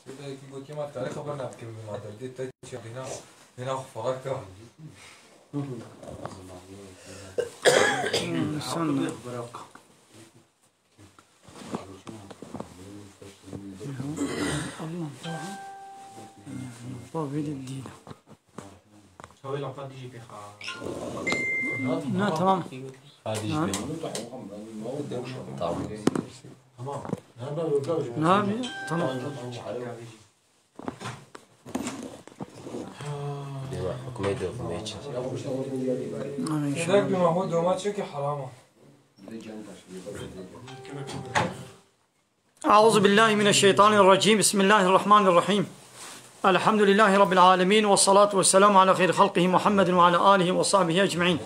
قلت ما تعرف خبرنا بكم ما ترديت تشي هنا فرق لا تمام نعم تمام هناك بمحمود دومات شكي حرامه. أعوذ بالله من الشيطان الرجيم. بسم الله الرحمن الرحيم. الحمد لله رب العالمين والصلاة والسلام على خير خلقه محمد وعلى آله وصحبه أجمعين.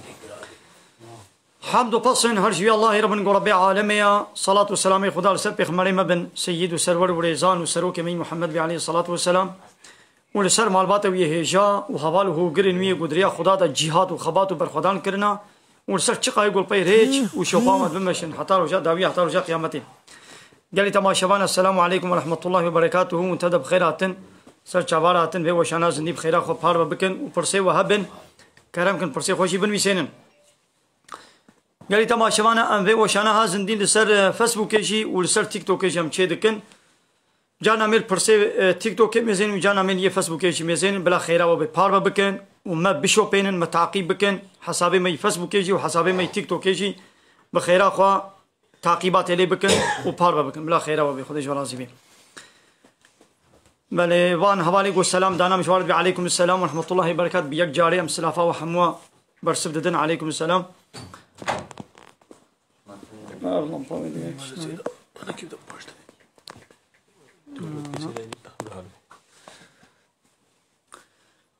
حمد و پسن هر شوی الله رب رب عالمیا صلاة و سلام خدا لسر پیغمبر مبن سید و سرور و ریزان و سروک من محمد علیه الصلاة والسلام و لسر معلومات و هجا و حوال و گرنوی گدریا خدا دا جهاد و خبات و برخدان کرنا و لسر چقای گل پی ریچ و شفامت بمشن حتی رجا داوی حتی رجا قیامتی. گلی تماشاوان السلام علیکم و رحمت الله و برکاته و منتدب خیراتن سر چواراتن و وشانا زندی بخیرا خو پار بکن و پرسه و هبن کرم کن پرسه خوشی بن ویسینن. گلی تماشاوانا ام و وشانا ها زندی لسر فیسبوکشی و لسر تیک توکشی هم چه دکن جانا میل پرسه تیک توک میزین و جانا میل یه فیسبوکشی میزین بلا خیرا و به پار بکن و ما بشو پینن ما تعقیب بکن حسابی می فیسبوکشی و حسابی می تیک توکشی بخیرا خو تعقیبات لی بکن و پار بکن بلا خیرا و به خودش راضی بی. بله وان حوالی کو سلام دانا مشوارد بی علیکم السلام و رحمت الله و برکات بی یک جاری ام سلافا و حموا برسب ددن علیکم السلام.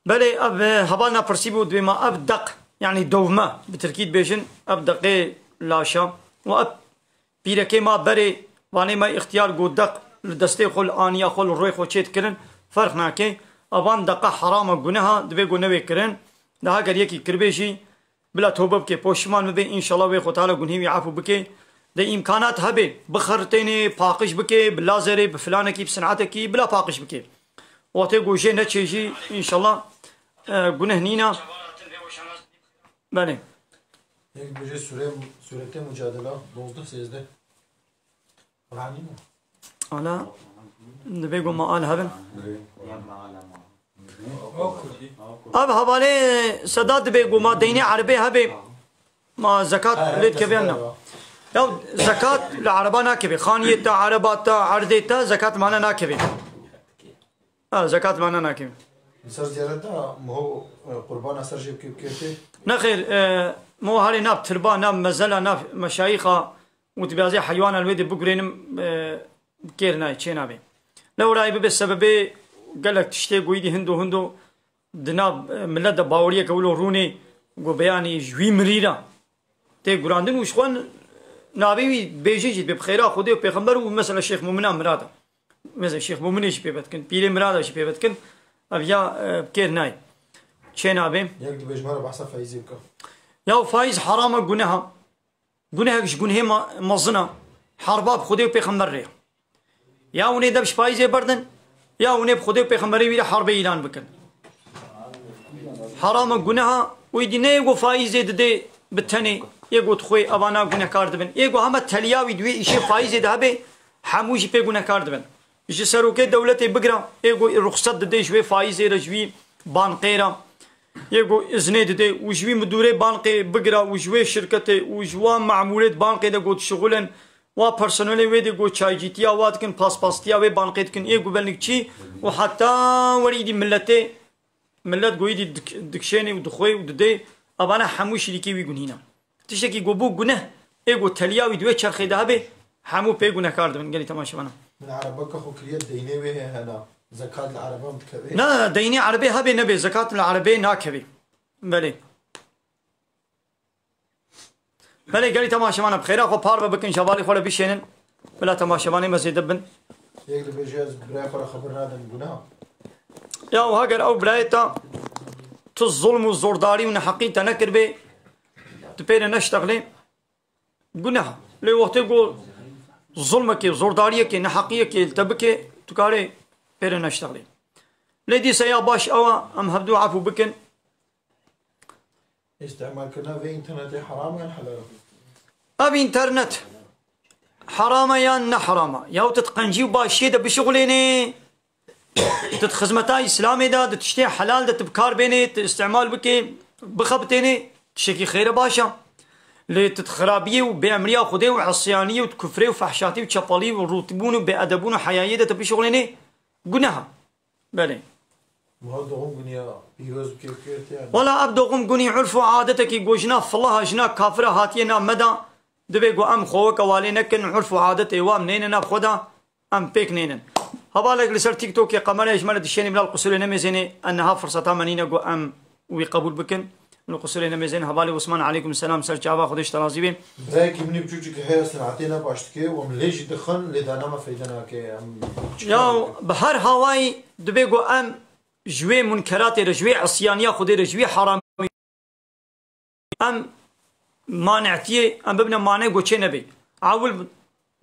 بله اب هبالنا پرسیبو دوما اب دق يعني دوما بتركيد بيشن اب دقي لاشا و اب بيركي ما بري واني ما اختيار قد دق لدستي خل آنيا خل روي خو چيت کرن فرق ناكي ابان دقا حرام گناها دبي گو نوي کرن ده اگر يكي کربيشي بلا توبه بكي پوشمان مبي ان شاء الله وي خو تعالى گنهي عفو بكي ده امكانات هبه بخرتيني پاقش بكي بلازري بفلانكي بصنعتكي بلا پاقش بكي وقت گوشه نچيجي ان شاء الله گنه نينا. بله یک بجه صورت مجادله 12-13 قرآنی نه حالا بگو ما آل هبن اب حواله صداد بگو ما دینی عربی هبه ما زکات لید که بیاننا یا زکات لعربا ناکبه خانیت تا عربات تا عرده تا زکات مانا ناکبه زکات مانا ناکبه سر زیارت دا مهو قربان اثر جیب که بکرده نخير مو هاري ناب تربا ناب مزلا ناب مشايخة وتبازي حيوان الويد بقرين كيرناي تشينابي لو راي بالسبب قال لك تشتي قويدي هندو دناب ملدا باوريه كولو روني قو بياني جوي مريرا تي قراندن وشخوان نابي بيجي بخيرا خدي وبيغمبر ومثلا الشيخ مؤمن مرادا مثلا الشيخ مؤمن شي بيبتكن بيري مرادا شي بيبتكن ابيا كيرناي تشينابي یک دو بجمار بحثا فايزي بكا يا فايز حرام جنها ايش جنها مظنه حرباب خدي وبيغمبر ري يا وني دبش فايز بردن يا وني بخدي وبيغمبر ويلا حرب اعلان بكن حرام جنها ويدي نيغو فايز ددي بتني يغو تخوي ابانا جنه كاردبن يغو هم تلياوي دوي شي فايز دهبه حموشي بي جنه كاردبن يجي سروكي دولتي بقرا يغو رخصت ددي شوي فايز رجوي بانقيرا يجو إذنه ده وجوي مدير بانقي بقرا وجوي شركته وجوا معمولات بانقي ده قد شغلن وبرسونالي ويدي قد شايجيتيا واتكن باستيا وبانقي تكن يجو بلنك شيء وحتى وريدي ملته ملت قويدي دكشيني ودخوي وددي أبانا حموش ليكي ويقول هنا تشتكي قبو جنه يجو تليا ويدوي شرخي ده به حمو بيجو نكارد من قالي تماشى بنا من عربك أخو كريات ديني وهي هنا زكاة العربة متكبه لا ديني عربي هبي نبي زكاة العربي ناكبي بله بله قالي تماشى معنا بخير أخو بار بكن شوالي خوله بيشينن بلا تماشى معنا مزيد بن یک دو بجاز براي خورا خبر نادن گناه يا وهاجر أو برايتا الظلم والزورداري من حقيقة نكر به تبين نشتغله جناح لو وقت يقول ظلمك زورداريك نحقيك تبكي تكاري بير نشتغلي لدي سيا باش أو أم هبدو عفو بكن استعمال كنا في انترنت حرام يعني حلال أبي انترنت حرام يا نحرام يا تتقنجي باش يدا بشغليني تتخزمتاي إسلامي دا تشتي حلال دا تبكار بيني استعمال بكي بخبتيني تشكي خير باشا اللي تتخرابيه وبأمريا وخديه وعصيانيه وتكفريه وفحشاتيه وشباليه وروتبونه وبأدبونه وحيايه دا تبي شغليني قناها بلي مهدوهم قنيا بيروز كيف يعني ولا أبدوغم قني عرفوا عادتك يقوشنا فالله جنا كافرة هاتينا مدى دبيقو أم خوك والينكن عرفوا عادتي وامنين نابخدا أم بيك نينن هبالك لسر تيك توك قمر يجمل الشيني بلا القصور نمزيني أنها فرصة منين قو أم ويقبول بكن من القصور نمزين هبالي وسمان عليكم السلام سر جابا خدش ترازي بين برايك مني بجوجك هي سنعتينا باشتكي ومن ليش دخن لدانا ما فيدنا كي أم يا بحر هواي دبيقو أم جوي منكرات رجوي عصيانية خدي رجوي حرام أم مانعتي أم ببنا مانع قوشي نبي عاول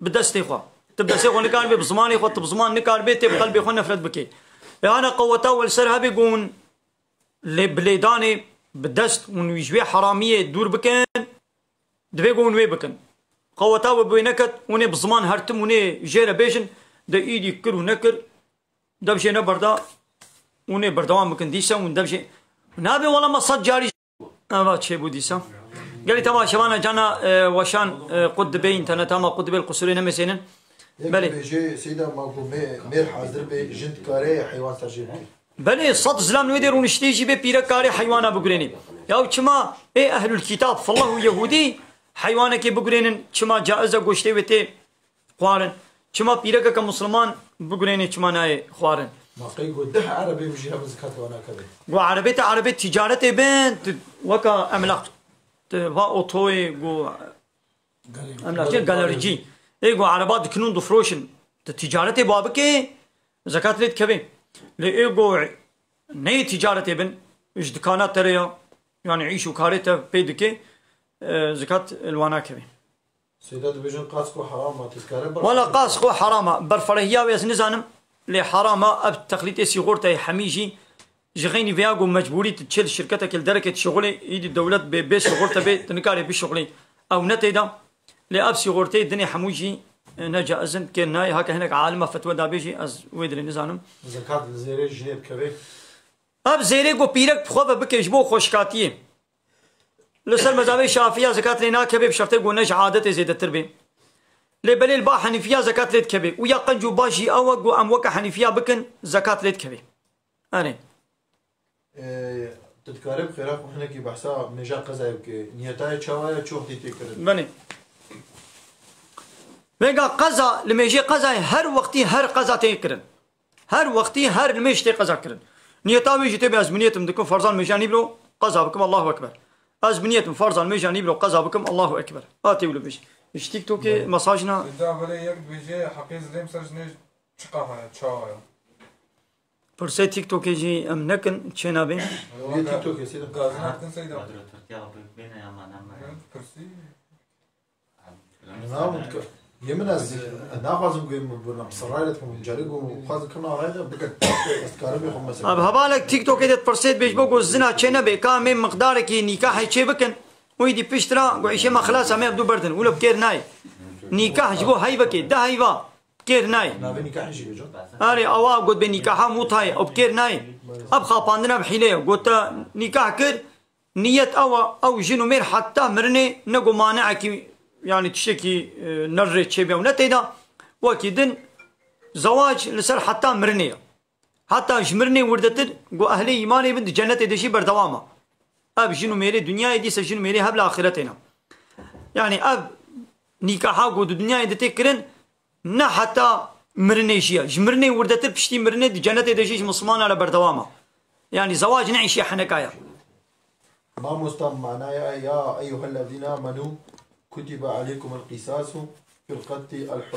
بدستي خوا تبدأ خو نكار بي بزماني خو بزمان نكار بي تب قلبي خو نفرد بكي أنا قوتا والسرها بيقون لبليداني بدست ونجوي حرامية دور بكن دبيقون وي بكن قوتا وبينكت وني بزمان هرتم وني جيرا بيجن دا ايدي كر ونكر دبشي نبردا وني بردوان بكن ديسا وندبشي نابي والله ما صد جاري أبا شي بو ديسا قالي تما شبانا جانا وشان قد بي انترنت ما قد بي القصورين مسينن بلي بيجي سيدا ماكو مير حاضر بي جند كاري حيوان ترجيب بلي صد زلام نويدر ونشتيجي بي بيرا كاري حيوانا بقريني ياو كما اي اهل الكتاب فالله يهودي حيوانك بقرينن كما جائزة قوشتي وتي خوارن كما بيرا كمسلمان بقريني كما ناي خوارن ما قيقو ده عربي مجيها بزكاة وانا كذا وعربية عربية تجارة بين وكا أملاك تبا أوتوي جو أملاك جالريجي إيجو عربات كنون دفروشن تجارة بابك زكاة ليت كبين لإيجو نهي تجارة بين إيش دكانات تريا يعني عيشوا كاريتا بيدك زكاة الوانا كبين سيدا بيجون قاسكو حرام ما تذكره ولا قاسكو حرام برفرهيا ويس نزانم لحرامة أب تقليد سيغورتا حميجي جغيني فياغو مجبوري تشيل شركتك الدركة شغلي يدي الدولة ببيس شغورتا بي تنكاري بشغلي أو نتيدا لأب سيغورتي الدنيا حموجي نجا أزن كناي هكا هناك عالمة فتوى دابيجي أز ويدري نزانم زكاة الزيري جنيب كبير أب زيري قو بيرك بخوفة بكيجبو خوشكاتيه لسر مزاوي شافية زكاة لنا كبير بشرطي قو نج عادة زيادة تربين لبلي البا حنيفية زكاة ليت كبير ويا قنجو باشي أوق أم وكا حنيفية بكن زكاة ليت كبير أنا تذكره بخيرك وحنا كي بحثا مجا قزايب كي نيتاي تشاوايا تشوف دي تكرر بني بيقى قزا لما يجي قزا هر وقتي هر قزا تيكرن هر وقتي هر الميش تي قزا كرن نيتاوي جيتي بأزمنيتم دكم فرزان ميجاني بلو قزا بكم الله أكبر أزمنيتم فرزان ميجاني بلو قزا بكم الله أكبر آتي ولو بيش إيش تيك توكي مساجنا دا بلي يك بيجي حقيقة زليم سرجني شقاها تشاويا برسي تيك توكي جي أم نكن تشينا بين هي تيك توك يا سيدي غازنا كن سيدا نعم يمن از ناخذ نقول بصرايلتكم جاريكم وخاز كنا هذا بقى استكاربي هم مثلا أب هبالك تيك توكي دت برسيت بيش بوجو الزنا تشينا بكام من مقدارك نكاح يشي بكن ويدي بيشترا وعيشة ما خلاص هم يبدو بردن ولا بكير ناي نكاح جبو هاي بكي ده هايبا كير ناي نابي نكاح يجي بيجو أري أوا قد بنكاحها موت هاي أو بكير ناي أب خاباندنا بحيلة قلت نكاح كر نية أو جنو مير حتى مرني نقو مانعك يعني تشتكي نرد شيء ونتيدا وكيدن زواج لسر حتى مرني حتى جمرني وردتر قو أهلي إيماني بنت جنة دشي بردوامة أب جنو ميري دنيا دي سجنو ميري هبل آخرتنا يعني أب نكاحا قد الدنيا دي تكرن نا حتى مرني شيء جمرني وردتر بشتي مرني دي جنة دشي مسلمان على بردوامة يعني زواج نعيش حنكايا ما مستم معناها يا أيها الذين آمنوا كتب عليكم القصاص في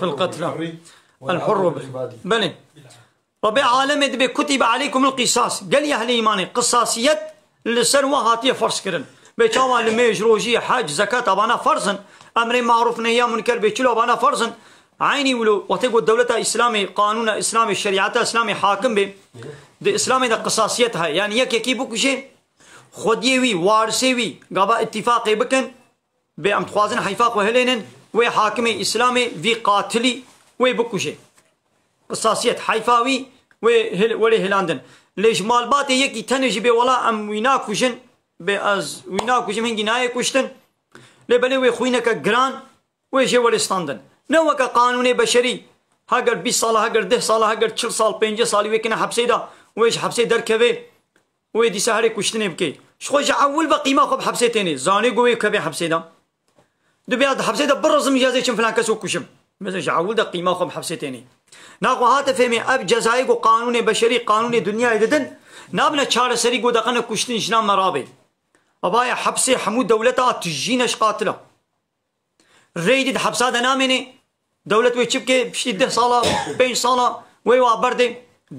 القتل الحر بلي ربي عالم دبي كتب عليكم القصاص قال يا أهل إيماني قصاصية لسنوة هاتية فرص كرن بيتشاوى لميج روجي حاج زكاة أبانا فرزن أمر معروف نهي منكر بيتشلو أبانا فرزن عيني ولو وتقول الدولة إسلامي قانون إسلامي شريعة إسلامي حاكم به ده إسلامي ده قصاصيتها يعني يكي بكشي خديوي وارسيوي قابا اتفاقي بكن بأم تخوازن حيفاق وهلينن وحاكمي إسلامي في قاتلي وبكشي قصاصيت حيفاوي وله هلاندن ليش مالباتي يكي تنجي بي ولا أم ويناكوشن بأز ويناكوشن من جناية كشتن لبلي ويخوينك جران ويجي ولستاندن نوكا قانون بشري هاگر 20 سال هاگر 10 سال هاگر 40 سال 50 سال ويكنا حبسي دا ويش حبسي دركبه ويدي سهري كشتني بكي شخوش اول بقيمه خب حبسي تاني زاني قوي كبي حبسي دا دبياد حبسي دا برزم اجازه شم فلان كسو كشم مثلا اول دا قيمه خب حبسي تاني ناقو هات فهمي اب جزائي کو قانون بشري قانون دنيا يددن نابنا چار سري کو دقنا كشتن جنا مرابي ابايا حبسي حمود دولتا تجينش قاتله ريدد حبسات نامني دولت وی چپ کے پشتی 10 سالا 5 سالا وی وابرده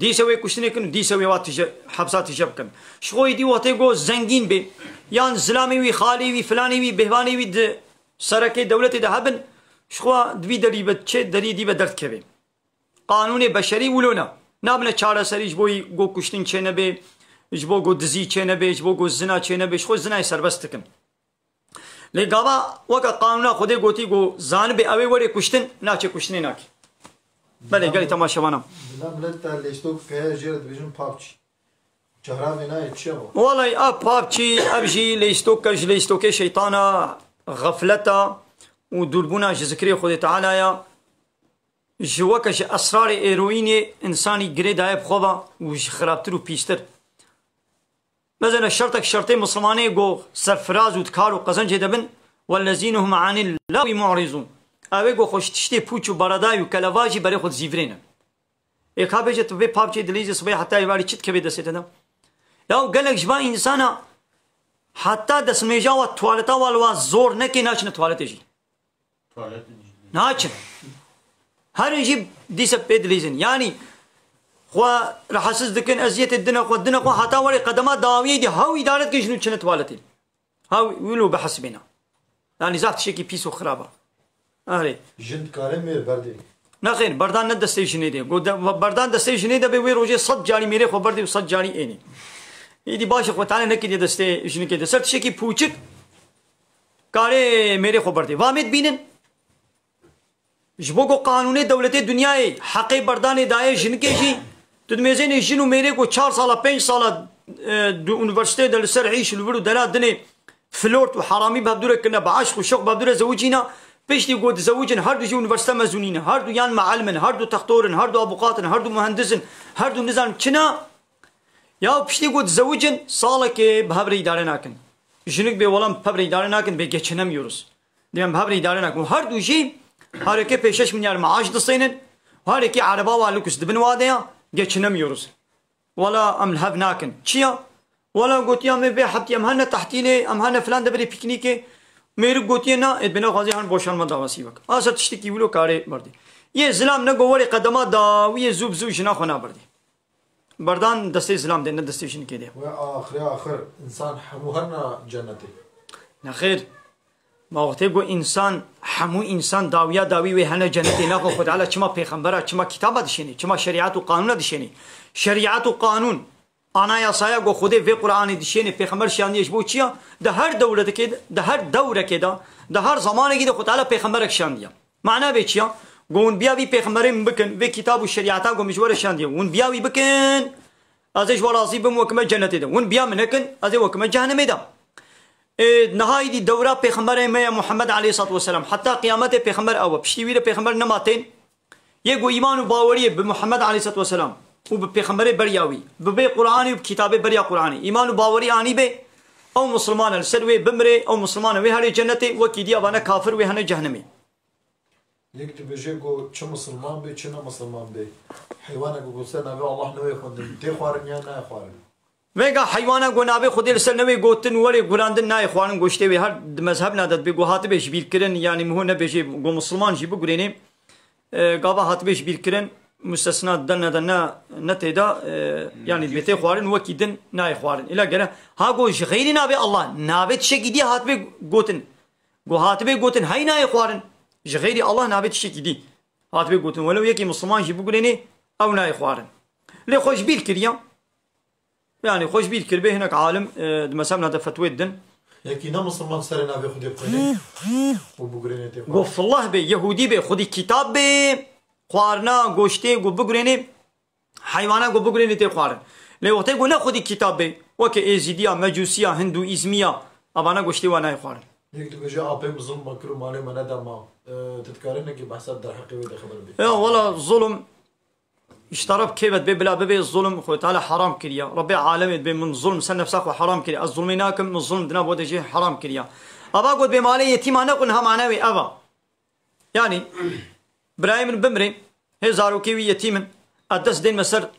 دی سوی کشتنی کن دی سوی وات حبسات جب کن شوی دی وته گو زنگین به یان زلامی وی خالی وی فلانی وی بهوانی وی سرکه دولت دهبن شخوا دوی دری بچه دری دی به درد کبه قانون بشری ولونا نابنه چاره سریج بوی گو کشتن چه نبه جبو گو دزی چه نبه جبو گو زنا چه نبه شخو زنای سربست کن لگاوا وقت قانونا خودی گوتی گو زان به اوی وری کشتن ناچه کشتنی ناکی بله گلی تماشاوانم ملت لیستوک که جرد بیشون پاپچی چهرانی نه چیه با والله اب پاپچی ابجی لیستوکش لیستوک شیطانا غفلتا و دوربونا ذکر خود تعالی یا جوکش اسرار ایروین انسانی گری دایب خوبا و خرابتر و پیشتر مثلا شرطك شرطي مسلماني جو سرفراز وتكار وقزنج دبن والذين هم عن الله معرضون اوي جو خوش تشتي پوچو براداي وكلواجي بري خود زيفرين اك هابجت به پابچي دليز صبح حتى يواري چت كبي دسيتنا يا قالك جبا انسانا حتى دسميجا وتوالتا والوا زور نكي ناچن توالت جي ناچن هر يجيب ديس بيدليزن يعني خو رحسس دكن ازيت الدنا خو الدنا خو حتى وري قدمات داويه دي هاو اداره كشنو چنت والتي هاو يلو بحسبنا يعني ذات شيء كي بيسو خرابه اري جند كارمير بردي نخير بردان ند ستيشن دي بردان د ستيشن دي به روجي صد جاري ميري خو بردي صد جاري اني يدي باش خو تعالى نكي دي ستيشن كي سرت شيء كي پوچك كاري ميري خو بردي وامد بينن جبو قانون دولت دنيا حق بردان داي جن के जी तो मेज़े ने जिन्हों मेरे को 4 साल 5 साल यूनिवर्सिटी दल सर عيش الولو دلا دني فلورت وحرامي بابدور كنا بعشق وشق بابدور زوجينا بيشتي قد زوجين هردو جو यूनिवर्सिटी مزونين هردو يان معلمن هردو تختورن هردو ابو قاتن هردو مهندسن هردو نظام كنا يا بيشتي قد زوجين سالك بهبري اداره ناكن جنك به ولام بهبري اداره ناكن به geçinemiyoruz ديم بهبري اداره ناكن هردو جي هركي 5 milyar maaş dısayının هركي araba varlık üstü bin vadaya geçinemiyoruz. Valla amlhav nakin. Çiya? Valla gotiya me be hapti amhane tahtile amhane falan da beri piknike मेरे गोतिये ना इतने खाजी हन बोशन मत आवासी वक आसत इश्ते की बोलो कारे बर्दी ये ज़िलाम न गोवरे कदमा दावी ये ज़ुब ज़ुब जना खना बर्दी बर्दान दस्ते ज़िलाम देने दस्ते शन के दे आखिर इंसान हमहना जन्नती नखिर ما وقتی گو انسان همو انسان داویا داوی و هنه جنتی نه خود علا چما پیغمبره چما کتاب دشینی چما شریعت و قانون دشینی شریعت و قانون آنا یاسایا گو خود و قرآن دشینی پیغمبر شانیش بو چیا ده هر دوره که ده هر دوره که ده هر زمانه که خود علا پیغمبر شاندیا معنی به چیا گون بیاوی پیغمبریم بکن و کتاب و شریعت گو مجور شاندیا اون بیاوی بکن ازش ورازی بم وکمه جنتی ده اون بیا منکن از وکمه جهنم ده نهایی دی دوره پیغمبر محمد علیه الصلاة والسلام حتی قیامت پیغمبر او پشتیوی پیغمبر نماتین یه گو ایمان و باوری به محمد علیه الصلاة والسلام و به پیغمبر بریاوی به قرآنی و کتاب بریا قرآنی ایمان و باوری آنی به او مسلمان السروی بمره او مسلمان وی هر جنت و کی دی ابانه کافر وی هنه جهنمی یک تو بجه گو چه مسلمان به چه نه مسلمان به حیوان گو سر نبی الله نوی خوندن تی خوارن یا نه خوارن ویگا حیوانا گو نابی خودی لسر نوی گوتن ولی گولاندن نای خوانن گوشته وی هر مذهب نداد بگو هاتی بیش بیر کرن یعنی مهو نبیشی گو مسلمان جی بگرینیم گابا هاتی بیش بیر کرن مستثنا دن ندن نتیدا yani bete خوارن وکی دن نای خوارن الا گره ها گو غیری نابی الله نابی تشکی دی هاتی بی گوتن گو هاتی بی گوتن های نای خوارن غیری الله نابی تشکی دی هات بيقولون ولو يكي مسلمان جي بقوليني أو ناي خوارن لي خوش بير كريا يعني خوش بير كربي هناك عالم مثلا هذا فتوى الدن يكي نا مسلمان سرنا بياخد يبقيني وبقوليني تي قف الله بي يهودي بي خدي كتاب بي خوارنا قوشتي قو بقوليني حيوانا قو بقوليني تي خوارن لي وقت يقول ناخذ كتاب بي وكي ازيديا مجوسيا هندويزميا ابانا قوشتي وانا خوارن يكتب بيجي ابي ظلم مكروه مالي ما ندم ما تتكارن كي بحسب در حقي ودا خبر بي والله الظلم اشترب كيف بي بلا بي الظلم خو تعالى حرام كريا ربي عالم بي من الظلم سن نفسك حرام كريا الظلم هناكم من الظلم دنا بود شيء حرام كريا ابا قلت بمالي يتيم انا قلها معنوي ابا يعني ابراهيم بمري هي زاروكي يتيم ادس دين مسر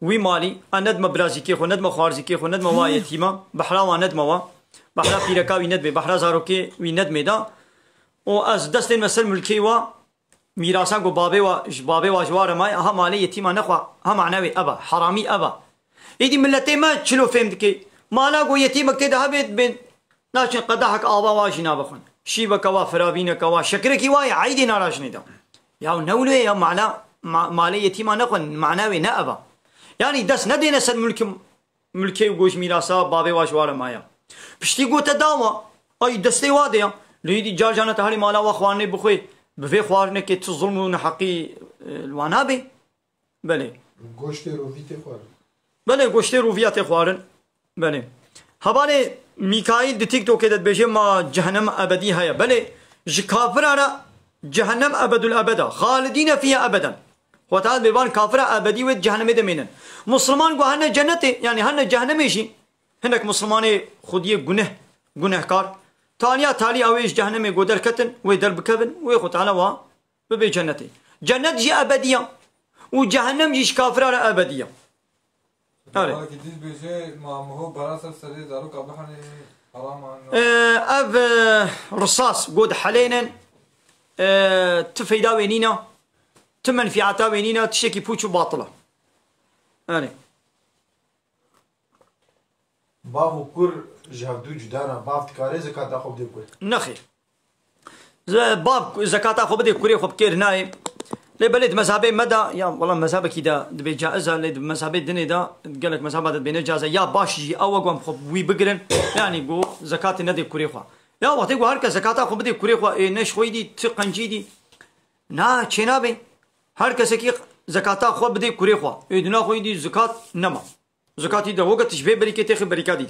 وي مالي اندم برازيكي خو ندم خوارزيكي خو ندم وا يتيمه بحرا وندم وا بحرا بيركاوي ندم بحرا زاروكي وي ندم دا او از دست دين مسر ملكي وا ميراثا کو بابي وا جوار ما ها مالي يتيمه نخوا ها معنوي ابا حرامي ابا ايدي ملتي ما تشلو فهمتك مالا کو يتيمك تده بيت بين ناشن قدحك ابا وا جناب خن شيبك وا فرابينك وا شكرك وا عيدي ناراجني دا يا نولو يا معنا مالي يتيمه نخوا معنوي نابا يعني دس ندينا سد ملكي وجوش ميراثا بابي وا جوار مايا بشتي قوت داوا اي دستي واديا ليدي جارجانه تهري مالا واخواني بخوي بفي خوارنا كي تظلمون حقي الوانابي بله گوشت روفيتي خوار بله گوشت روفياتي خوارن بله هبالي ميكائيل دي تيك توك كده بيجي ما جهنم ابدي هيا بله كافر على جهنم ابد الابد خالدين فيها ابدا وتعال بيبان كافر ابدي و جهنم دمينن مسلمان گو هن جنت يعني هن جهنم شي هناك مسلماني خوديه گنهكار تاليا تالي اويش جهنم يقدر كتن ويدر بكبن ويخو تعالى وا ببي جنتي جنت جي ابديه وجهنم جيش كافر على ابديه هذا جديد بيجي ما هو براسه سري زارو قبحني حرام اف رصاص قود حلينا تفيدا وينينا تمنفعتا وينينا تشكي بوچو باطله يعني بابو كور جهدو جدانا باب تكاري زكاة أخو بدي كوي نخير باب زكاة أخو بدي كوري خب كير ناي لبلد مذهبي مدى يا والله مذهبك كده دبي جائزة لد مذهبي الدنيا ده قال لك مذهب بين جائزة يا باش جي أو قام خب وي بقرن يعني جو زكاة ندي كوري خوا يا وقت يقول هرك زكاة أخو بدي كوري خوا نش خويدي تقنجي دي نا چنابي هرك سكي زكاة أخو بدي كوري خوا إدنا خويدي زكاة نما زكاة ده وقت تشبه بريكة تخي بريكة دي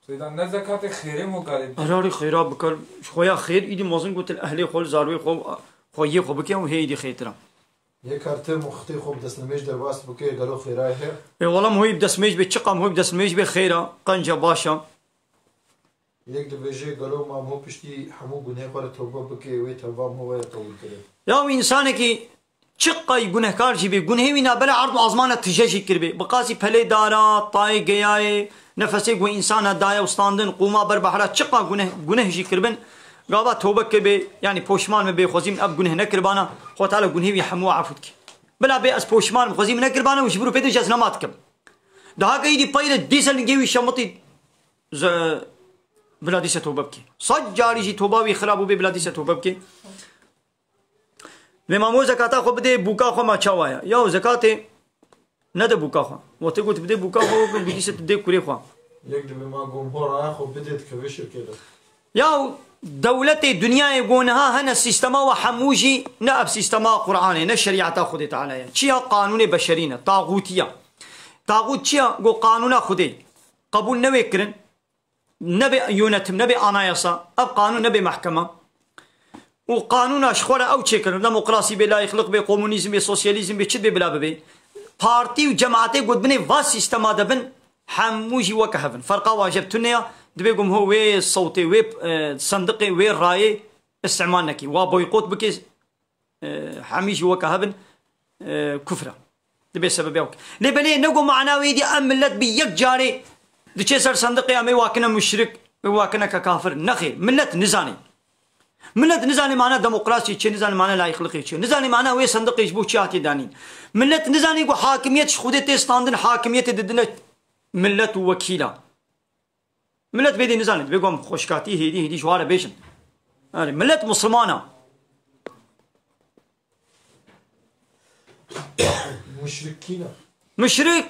سيدا نزكاة خيري مو قالب أراري خيرا بكر خويا خير إيدي موزن قلت الأهلي خول زاروي خو خويه خو بكي وهي إيدي خيترا يكارتر مختي خوب دسميج درباس بكي قالوا خيراي هي إيه والله مهي بدسميج بتشقى مهي بدسميج بخيرا قنجة باشا يك دبيجي قالوا ما مو بشتي حمو جنيه قرا توبة بكي وي توبة مو وي طول كده يا إنسانك چقا گنهکار جی بی گنهی وینا بلا عرض آزمان تجشی کربی بقاسی پله دارا طای گیای نفسی گو انسان دای استاندن قوما بر بحرا چقا گنه جی کربن قابا توبه کبی یعنی پوشمان بی خوزیم اب گنه نکربانا خو تعالی گنهی وی حمو عفوت کی بلا بی از پوشمان خوزیم نکربانا وش برو پیدش از نمات کب ده کی دی پایل دیسل گیوی شمتی ز بلا دیسه توبه کی صد جاری جی توبه وی خرابو بی بلا دیسه توبه کی لمامو زكاة خو بدي بوكا خو ما چاوايا يا زكاة نده بوكا خو وقت قلت بدي بوكا خو بدي ست بدي كوري خو يك دبي ما جمهور خو بدي تكويش كده يا دولة الدنيا يقولها هنا السيستما وحموجي نأب سيستما قرآني نشريعة خدي تعالى شيا قانون بشرينا طاغوتية طاغوت شيا قو قانون خدي قبول نبي كرن نبي يونتم نبي أنايسا أب قانون نبي محكمة وقانون أشخورة أو شكل ديمقراطي بلا يخلق بكومونيزم بسوسياليزم بشد بلا ببي بارتي وجماعتي قد بني فاس سيستما دبن حموجي وكهفن فرقا واجب تنيا دبيقوم هو وي صوتي وي صندقي وي راي استعمال نكي وبويقوت بكي حميجي وكهفن كفرة دبي سبب يوك لبني نقو معنا ويدي أملت بيك جاري دي صار صندقي أمي واكنا مشرك واكنا ككافر نخير ملت نزاني ملت نزاني معنا ديمقراطي شيء نزاني معنا لا يخلق شيء نزاني معنا وين صندوق يجبو شيء دانين ملت نزاني يقول حاكمية خودتي ستاندن حاكمية ضدنا ملت ووكيلة ملت بيدي نزاني بيقوم خوشكاتي هدي شوارع بيشن ملت مسلمانة مشركين مشرك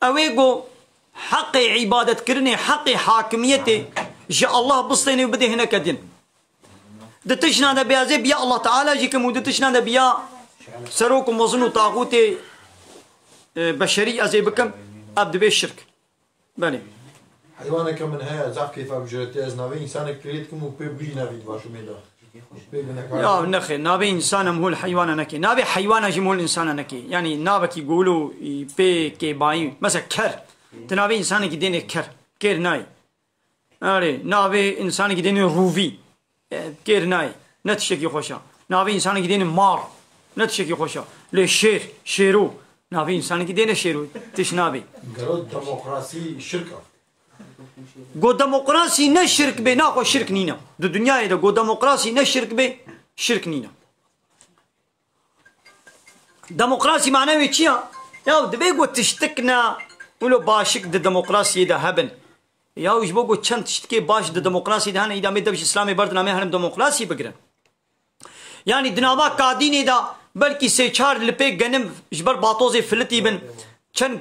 اويقو حق عبادة كرني حق حاكميته جاء الله بسطيني وبدي هنا كدين دتشنا ده بيا زي بيا الله تعالى جيكم ودتشنا ده بيا سروكم وزنوا طاغوتي بشري ازي بكم ابد بالشرك بني حيوانا كمن هيا زعف كيف بجرتي از ناوي انسانك كريتكم وبي بيجي نافي باشو ميدا يا نخي نابي انسان مهول حيوان نكي نابي حيوان جمهول انسان نكي يعني نابك يقولوا بي كي باي مثلا كر تنابي انسان كي كر كير ناي اري نابي انسان كي روفي كير ناي نتشكي خوشا نابي انسان كي مار نتشكي خوشا لي شيرو نابي انسان كي شيرو تش نابي قالوا ديمقراطي شركه گو دموکراسی نه شرک به نه خو شرک نینه د دنیای د گو دموکراسی نه شرک به شرک نینه دموکراسی معنی چیه یا دبی گو تشتکنا ولو باشک د دموکراسی ده هبن یا وش بگو چند تشتکی باش د دموکراسی ده نه ادامه دبش اسلامی بردنامه هم دموکراسی بگرن yani dinava kadine da belki seçar lipe genim jbar batozi filti ben çen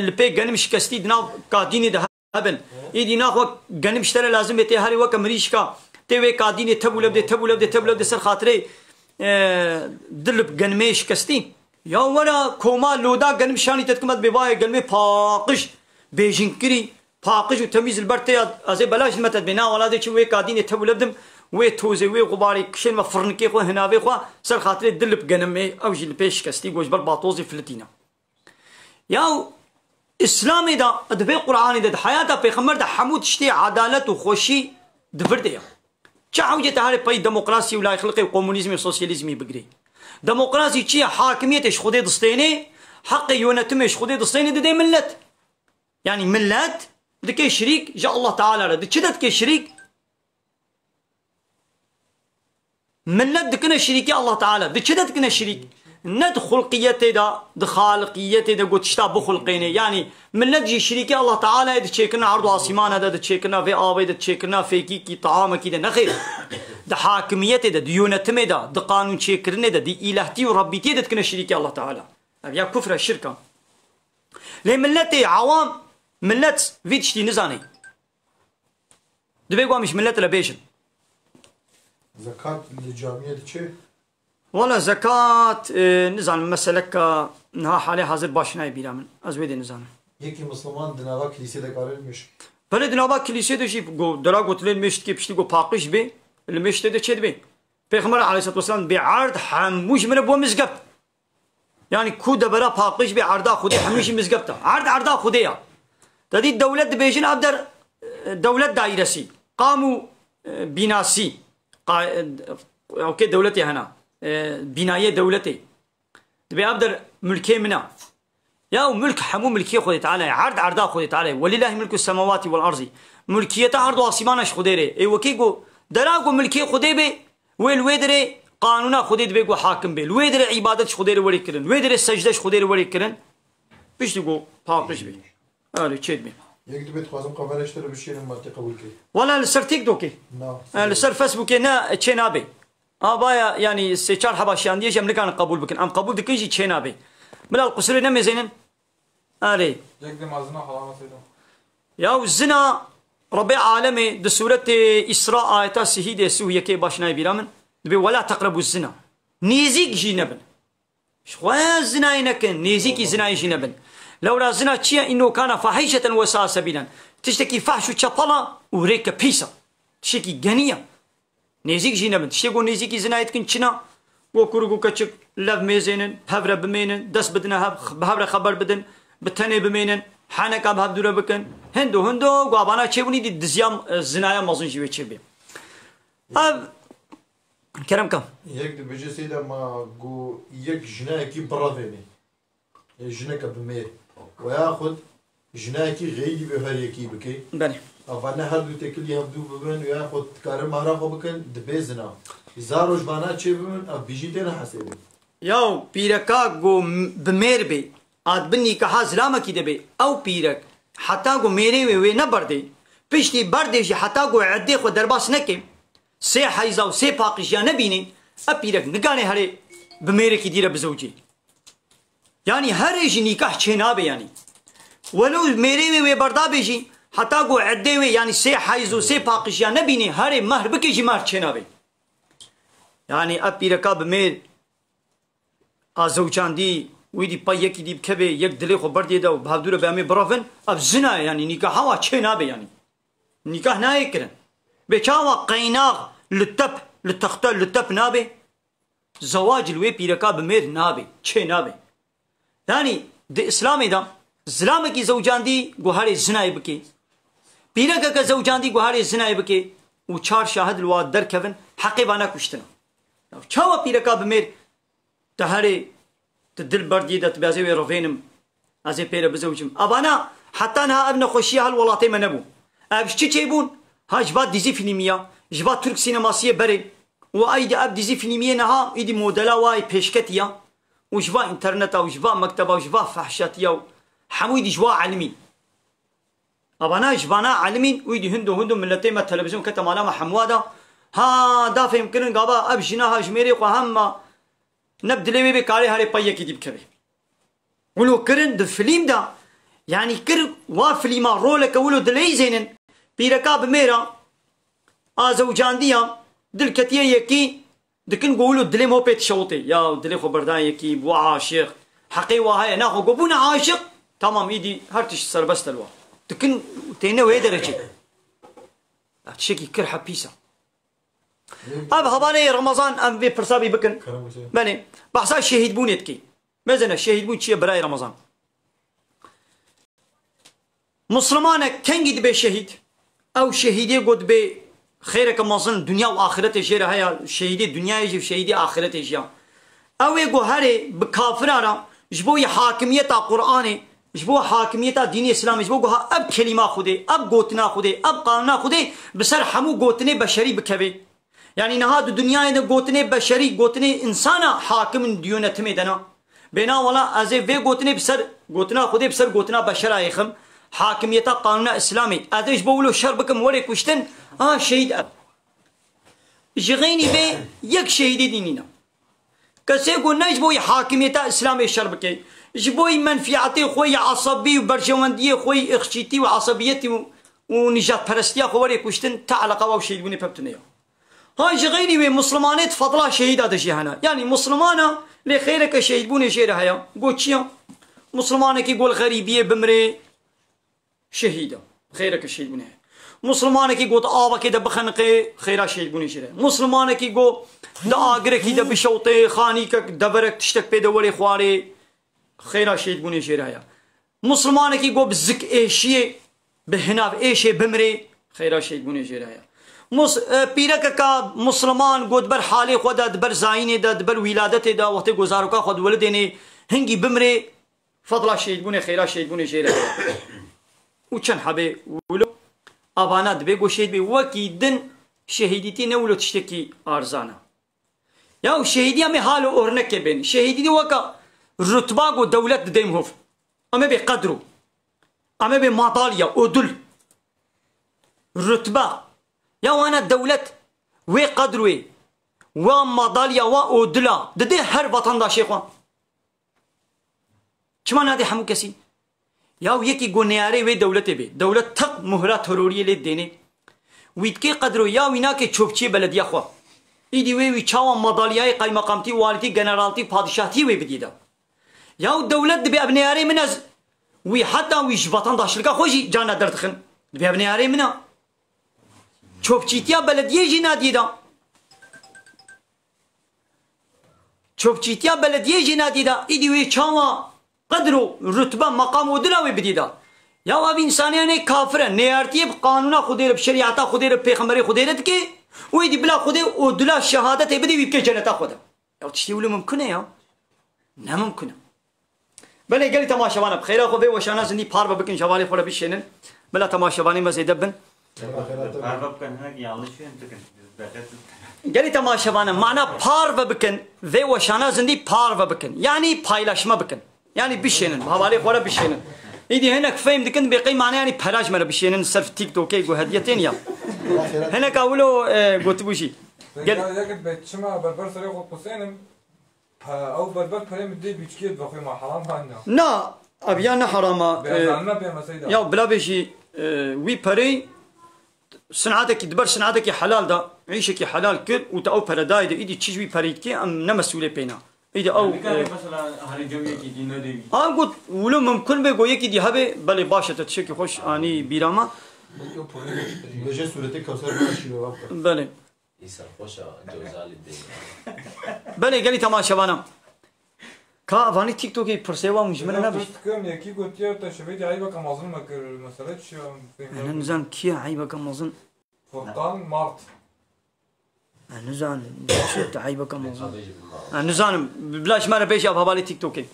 lipe genim şikasti dinav kadine da هبن إيدي ناخو جنب اشترى لازم يتهاري وك مريشكا تبي كاديني تبولب سر خاطري دلب جنميش كستي يا ورا كوما لودا جنب شاني تتكمت بباي جنبي باقش بيجنكري باقش وتميز البرتي أزي بلاش متى بنا ولا ده شو كاديني تبولب دم وتوزي وغباري كشين ما فرنكي خو هنا بخوا سر خاطري دلب جنمي أو جل بيش كستي جوج بر باطوزي فلتينا يا اسلامي دا دبي قرآني دا حياته پیغمبر دا حمود شتي عدالت و خوشي دفرده چه حوجه تهاري پاي دموقراسي ولا خلقي وكومونيزمي وسوسياليزمي بگري دموقراسي چي حاكميتش خودي دستيني حق يونتمش خودي دستيني دي ملت يعني ملت دكي شريك جاء الله تعالى رد چدت كي شريك ملت دكنا شريكي الله تعالى دچدت كنا شريك ند خلقيته دا خالقيته دا قلت شتا بخلقينه يعني من نجي شريكي الله تعالى دا تشيكنا عرض عاصمان دا تشيكنا في آبي دا تشيكنا في كي طعامك دا نخير دا حاكميته دا ديونتمه دا قانون تشيكرنه دا دي إلهتي وربيتي دا تكنا شريكي الله تعالى يا كفر الشركة ليه ملتي عوام ملت فيتشتي نزاني دبي قوامش ملت لبيشن زكاة الجامعية تشي ولا زكاة نزان مسألة نها حالي حاضر باشنا يبيلا من أزويد نزان يكي مسلمان دناوا كليسية دا قارل مش بله دناوا كليسية دا جيب درا قتلين مشت كي بشتي باقش بي المشت دا چه بي پیغمبر عليه الصلاة والسلام بعرض حموش من ابو مزقبت يعني كو دبرا باقش بي عرضا خودي حموش مزقبتا عرضا خوديا تدي الدولة بيجين أبدر دولة دايرسي قاموا بناسي اوكي دولتي هنا بناية دولتي تبي أبدر ملكي منا يا ملك حمو ملكية خذي تعالى عرضا خذي تعالى ولله ملك السماوات والأرض ملكية عرض عاصمانش خذيره أي وكيجو دراجو ملكية خذي به والويدري قانونا خذي بيجو حاكم به الويدري عبادتش خذيره وري كرن الويدري السجدش خذيره وري كرن بيش تقول باقش به هذا شيء به يقدر بيتخازم قبلش ترى بشيء ما تقبل كي ولا لسر تيك دوكي لسر فيسبوك نا تشينابي بايا يعني سيشار حباشيان ديش أمريكان قبول بكن أم قبول دكيجي تشينابي ملا القصر نمي زينن أري يقدم أزنا حرام سيدا يا الزنا ربي عالمي ده سورة إسراء آيات سهيدة سوية كي باشنا بيرامن دبي ولا تقربوا الزنا نيزيك جينبن شوية الزنا ينكن نيزيك زنا يجينبن لو لا زنا تشيا إنه كان فاحشة وساء سبيلا تشتكي فحش وشطلة وريك بيسا تشتكي غنية نيزيك جينبن تشتكي نيزيك زنا يتكن چنا وكرغو كچك لف ميزينن هبره بمينن دس بدنا بهبره خبر بدن بتني بمينن حنكا بهب دوره بكن هندو غابانا چبوني دي دزيام زنايا مازن جيوي چبي اب كرم كم يقدر بيجي سيدا ما جو يك جناكي برافيني جناك بمير وياخذ جناكي غيري بهريكي بكي بني أفنا هردو تكل يهبدو ببن وياخذ كارم مهرا بكن دبيزنا زاروش بانا چه ببن بيجي تنا حسابي ياو بيركا جو بمير بي آد بني كها زلامة كي دبي أو بيرك حتى جو ميري وي نبردي بيشتي بردي جي حتى جو عدي خو درباس نكي سي حيزا و سي باقش يا نبيني أبيرك نقاني هري بميري كي ديره بزوجي يعني هرج نكاح چنابه يعني ولو ميري وي بردا بيجي حتى قو عدي وي يعني سي حيز وسي باقش يا نبيني هري مهر بكيجي مهر چنابه يعني ابي ركاب مير ازوجان دي ويدي بايك دي بكبي يك دلي خو بردي دا وبهدوره بامي برافن اب زنا يعني نكاح وا چنابه يعني نكاح نايكرن بچاوا قيناغ للتب للتختل للتب نابه زواج الوي بيركا بمير نابه چه نابه يعني د اسلامي دا زلامه کی زوجان دي گوهاري زنا يبكي بيركا کا زوجان دي گوهاري زنا يبكي و چار شاهد الواد در كفن حقي بانا كشتنا چاوا بيركا بمير تهاري تدل بردي دا تبازي روفينم ازي بير بزوجم ابانا حتى انها ابن خوشيه هالولاطي منبو ابش تشيبون هاجبات ديزي فيلميه جبات ترك سينماسيه بري وايدي اب ديزي فيلميه نها ايدي موديلا واي بيشكتيا وجبا انترنت وجبا مكتبه وجبا فحشاتيا حمويدي جوا علمي ابانا جبانا علمين ويدي هندو ملتي ما التلفزيون كتمالا حمواده ها دافع يمكن غابا ابجنا هاجميري وهم نبدلي بي كاري هاري بايه كي ديبكبي ولو كرن د فيلم دا يعني كر وا فيلما رولك ولو دلي زينن بيركاب ميرا ازوجان ديا دل كتيه يكي دكن قولوا دلي مو بيت شوطي يا دلي خبردان يكي بو عاشق حقي وهاي ناخو قبونا عاشق تمام ايدي هرتش سربست الوا دكن تينا وهي درجه اتشكي كرحه بيسا اب هباني رمضان ام بي برسابي بكن بني بحسا شهيد بونيتكي مازنا شهيد بون شي براي رمضان مسلمانه كان قد بي شهيد او شهيدي قد بي خيرك مازن دنيا واخرته جيره هيا شهيدي دنيا يجي شهيدي اخرته يجي او يقو هري بكافرارا جبوي حاكميه قراني جبو حاكميه دين الاسلام جبو اب كلمه خدي اب قوتنا خدي اب قانون خدي بسر حمو قوتني بشري بكبي يعني نهاد الدنيا ده قوتني بشري قوتني انسان حاكم ديونته ميدنا بنا ولا ازي في قوتني بسر قوتنا خدي بسر قوتنا بشر ايخم حاكميه قانون اسلامي ادش بقولوا شربكم وري كشتن شهيد اب جغيني بي يك شهيد دينينا كسي قلنا جبوي حاكميه اسلامي شربكي جبوي منفعتي خوي عصبي وبرجوانديه خوي اخشيتي وعصبيتي ونجات برستيا خوري كشتن تعلق او شهيد بني ببتنيا هاي جغيني بي مسلمانات فضلا شهيد هذا هنا يعني مسلمانا لخيرك شهيد بوني شيره هيا قوتشيا مسلمانك يقول غريبيه بمري شهيده خيرك شهيد بوني مسلمانك يقول آبا كده بخنقي خيرا شهيد بوني شيره مسلمانك يقول دا آقرك كده بشوطي خانيك دبرك تشتك بيدوري خواري خيرا شهيد بوني شيره هيا مسلمانك يقول بزك ايشيه بهناف ايشيه بمري خيرا شهيد بوني شيره هيا پیرک کا مسلمان گود بر حال خود بر زاین داد بر ولادت دا وقت گزارو کا خود ولدنی هنگی بمره فضل شهید بونه خیرا شهید بونه جیره و چن حبه ولو ابانات به گو شهید به وکی دن شهیدیتی نولو تشتکی ارزانه یا شهیدی هم حال اورنک بین شهیدی وکا رتبه گو دولت دیم هف اما به قدرو اما به مطالیا ادل رتبه يا وانا الدولة وي قدروي ومضاليا وأودلا ددي هر وطن دا شيخوان كمان هذه حمو كسي يا ويكي قنياري وي دولة بي دولة تق مهرة ترورية للديني ويتكي قدرو يا ويناكي تشوفشي بلد يا خوا ايدي وي چاوا مضالياي قاي مقامتي والتي جنرالتي پادشاهتي وي بديدا يا الدولة دبي ابنياري منز وي حتى ويش وطن دا شلقا خوشي جانا دردخن دبي ابنياري منا چوبچیتیا بلدیه جنا دیدا چوبچیتیا بلدیه جنا دیدا ایدی وی چاوا قدرو رتبه مقام و دلاوی بدیدا یا او انسانیان کافر نیارتی قانون خودی شریعت خودی پیغمبر خودی رد کی و ایدی بلا خودی او دلا شهادت بدی وی که جنت خدا یا تشتی ولو ممکنه یا نه ممکنه بله گلی تماشاوانه بخیر خو به وشانا زندی پار بکن شوالی خو بشینن بلا تماشاوانی مزیدبن گلی تماشاوانه معنا پار بکن و وشانا زندی پار بکن یعنی پایلاشما بکن یعنی بشینن حوالی خو بشینن ایدی هناك فهم دكن بقي معناه يعني بلاش مرة بشينن صرف تيك توك يجو هديتين يا هناك أولو قلت بوشي قال يا بيت شما بربر سريع قصينم او بربر فريم دي بيشكيت بخوي ما حرام هانا نا ابيانا حراما بيعملنا بيعمل سيدا يا بلا بيجي وي بري صنعتك دبر صنعتك حلال دا عيشك حلال كل وتاو براداي دا ايدي تشوي بريد كي ام نمسؤولي بينا ايدي او مثلا هاري جمعيه كي دينا دي قلت ولو ممكن بيقول يكي دي هبه بلي باشا تشكي خوش اني بيراما بجي صورتك كوثر ماشي بله يسر خوشا جوزال الدين بله قالي تماشا بانا كا فاني تيك توكي برسيوا مجمل انا بس كم يكي قلت يا تشبيدي عيبك مظلم مكر المسألة شو انا نزان كي عيبك مظن فرقان مارت انا نزان شو عيبك مظن انا نزان بلاش ما انا بيجي ابها بالي تيك توكي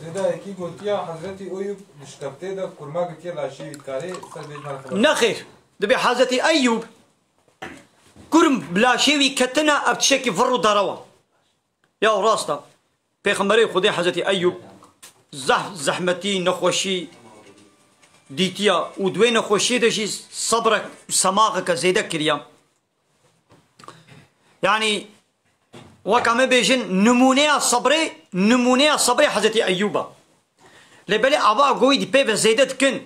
زيدا يكي قلت يا حضرتي أيوب دشتبتي دا كرما قلت يا لاشي بيتكاري سر بيج مال خبر نخير دبي حاجتي ايوب كرم بلا شيء كتنا ابتشكي فرو داروا يا راستا بيغمبري خدي حاجتي ايوب زحمتي نخوشي ديتيا ودوي نخوشي دشي صبرك سماغك زيدا كريا يعني وكما بيجن نمونيا صبري حاجتي ايوبا لبلي ابا قوي دي بيبه زيدت كن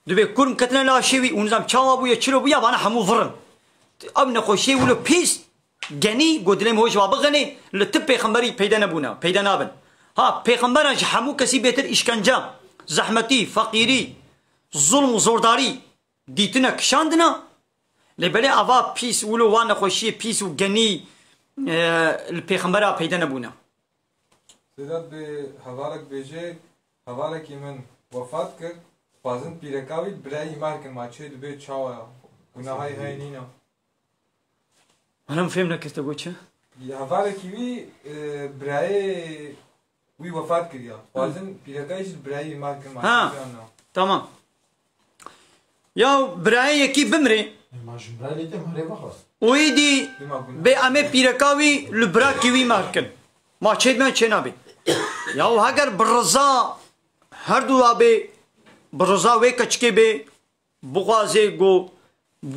دبي كرم كتنا لا شيء ونظام تشاوا بويا تشلو بويا بانا حمو فرن ابن خوشي ولو بيس جني قدلم هو جواب غني لتب بيغمبري بيدا نبونا بيدا نابن ها بيغمبرنا حمو كسي بيتر اشكنجا زحمتي فقيري ظلم وزورداري ديتنا كشاندنا لبلي ابا بيس ولو وانا خوشي بيس وجني البيغمبرا بيدا نبونا زيدا بهوالك بيجي هوالك من وفات كر بازن بيركاوي براي ماركن ما تشي دبي تشاوا گناهاي هاي نينا انا ما فهمنا كيف تقول شو هوالك وي براي وي وفات كريا بازن بيركايش براي ماركن ما ها. تشي تمام يا براي كي بمري ما جمرالي تم هري بخص ويدي بأمي بيركاوي لبرا كيوي ماركن ما تشيد من تشينابي يا هاجر برزا هردو ابي برزا وي كچكي بي بغازي جو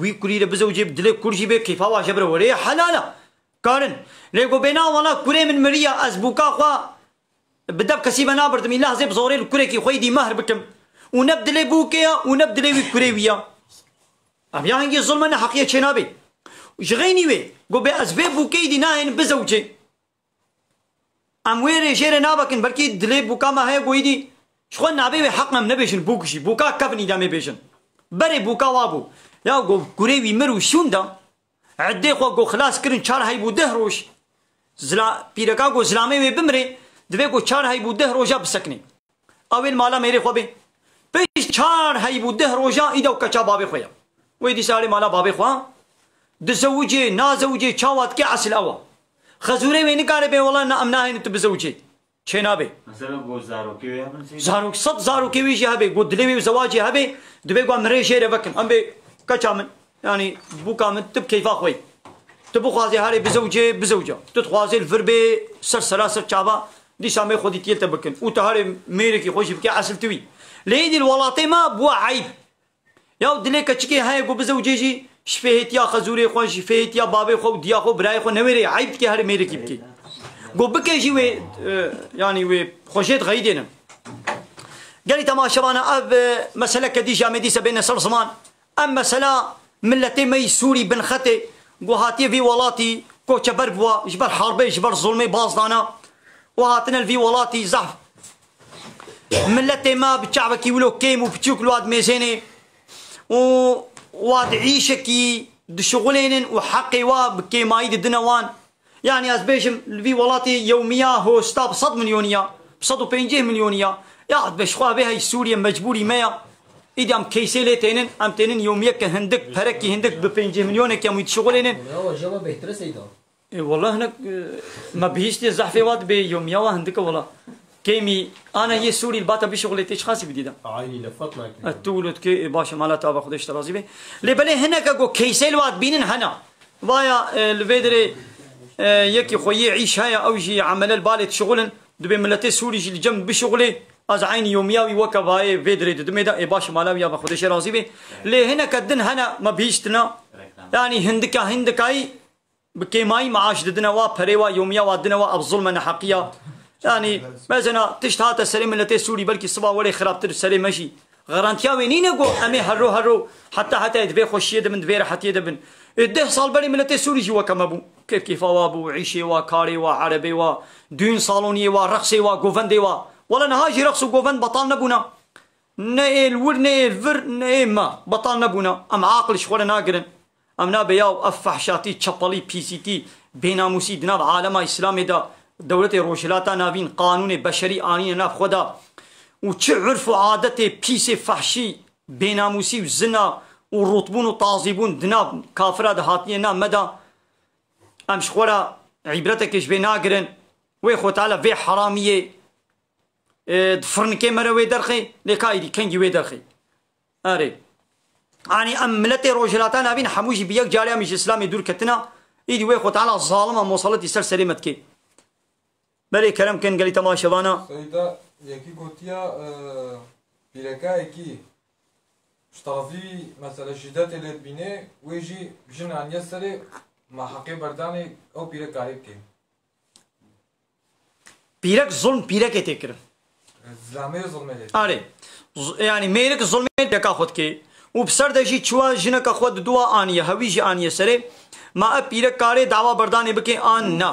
وي كوري بزوجي بدل كورجي بي كيفا واجبر وري حلالا كارن ليغو بينا ولا كوري من مريا ازبوكا خوا بدب كسيبا نابرد من الله زي بزوري الكوري كي خويدي مهر بكم ونبدل بوكيا ونبدل وي كوري ويا ابي هنجي ظلمنا حقيقه تشينابي جغيني وي جو بي ازبي بوكي دي ناين بزوجي ام ويري جيري نابكن بركي دلي بوكا ما هي قويدي شخو نابي حقنا من نبيشن بوكشي بوكا كفني دامي بيشن بري بوكا وابو يا جو كوريوي مرو شوندا عدي خو جو خلاص كرن شار هاي بو دهروش زلا بيركا جو زلامي وي بمري دبي جو شار هاي بو دهروجا بسكني اول مالا ميري خو بي بيش شار هاي بو دهروجا ايدو كچا بابي خويا ويدي سالي مالا بابي خو دزوجي نازوجي چاوات كي اصل اوا خزوري وين كاري بي والله نا امنا هين تبزوجي چينابي مثلا گوزارو كي زارو صد زارو كي ويجي هبي قدلي زواجي هبي دبي قام مريشي ربكن ام بي كچامن يعني بوكا من تب كيفا خوي تبو خوازي هاري بزوجي بزوجه تتخوازي الفربي سلسله چابا دي سامي خودي تيل تبكن وتهاري ميركي خوشي بكي اصل توي ليدي الولاطي ما بو عيب يا دلي كچكي هاي قو بزوجي شفيت يا خزوري خو شفيت يا بابي خو ديا خو براي خو نويري عيب كي هاري ميركي بكي قو بكي جي وي يعني وي خوشيت غيدنا قالي تماشى انا اب مساله كدي جامدي سبين سر زمان ام مساله ملتي مي سوري بن ختي وهاتي في ولاتي كو جبر بوا جبر حربي جبر ظلمي باصدانا وهاتنا الفي ولاتي زحف ملتي ما بتشعبكي ولو كيم وبتشوك الواد ميزيني واد عيشكي دشغلين وحقي وبكي مايد الدنوان يعني ازبيشم الفي ولاتي يوميا هو ستاب صد مليونيا بصدو بينجيه مليونيا يا بشخوا بها سوريا مجبوري ميا إدام كيسيلي تينن أم تينن يوميا كهندك بركي هندك ببينجي مليون كم يتشغلين. هو جواب بهتر سيدا. والله هناك ما بيجي زحفة واد بيوميا وهندك والله. كيمي أنا يسوري الباتا بشغلي تيش خاصي بديدا. عيني لفتنا كده. التولد كي باشا مالا تابع خدش ترازي به. لبلي هناك أقول كيسيل واد بينن هنا. بايا الفيدري يكي خوي يعيش هيا أو يجي عمل البالة شغلن دبي ملتي سوري الجنب بشغله از عین یومیاوی وکوای ویدری دمیدا ای باش مالاویا به خودش راضی به لی هنا کدن هنا ما بیشتنا يعني هندكاي بكيماي معاش ددنا وا بريوا يوميا وادنا وا الظلم حقيا يعني مثلا تشتهات السلام ملتي سوري بلكي صبا ولي خرابتر السلام ماشي غرانتيا وينين جو امي هرو حتى يدبي خوشيه من دبير حتى يدبن ده صال بلي ملتي سوري جوا كمابو كيف وابو عيشي وكاري وعربي ودين صالوني ورقصي وغوفندي ولا نهاجي رقص وغوفند بطال نبونا نيل ورنيل فر نيما بطال نبونا ام عاقل شغل ناقرن ام نابياو افحشاتي تشابالي بي سي تي بيناموسي دناب عالم اسلامي دا دولة روشلاتا نافين قانون بشري آنين ناف خدا وچه عرف وعادتي بيسي فحشي بيناموسي وزنا ورطبون وطازبون دناب كافرة دهاتنية نام مدى امش خورا عبرتك اش بيناقرن ويخو تعالى في حرامية دفرنكي مروي درخي لكايدي كنجي وي درخي اري يعني ام ملتي روجلاتا نابين حموجي بيك جاريا مش اسلامي دور كتنا ايدي ويخو تعالى الظالمة موصلتي سر سليمتكي بلي كلام كان قال لي تماشى بانا سيدا يكي قوتيا بيركا يكي شطافي مثلا شدات اللي تبيني ويجي بجن عن يسري مع حقي برداني او بيرك عليك بيرك ظلم بيرك يتكر زلامي ظلمي اري يعني ميرك ظلم بيرك خود كي وبسر دشي چوا جنك خود دوا انيه هويجي انيه سري ما بيرك كاري دعوه برداني بكي ان نا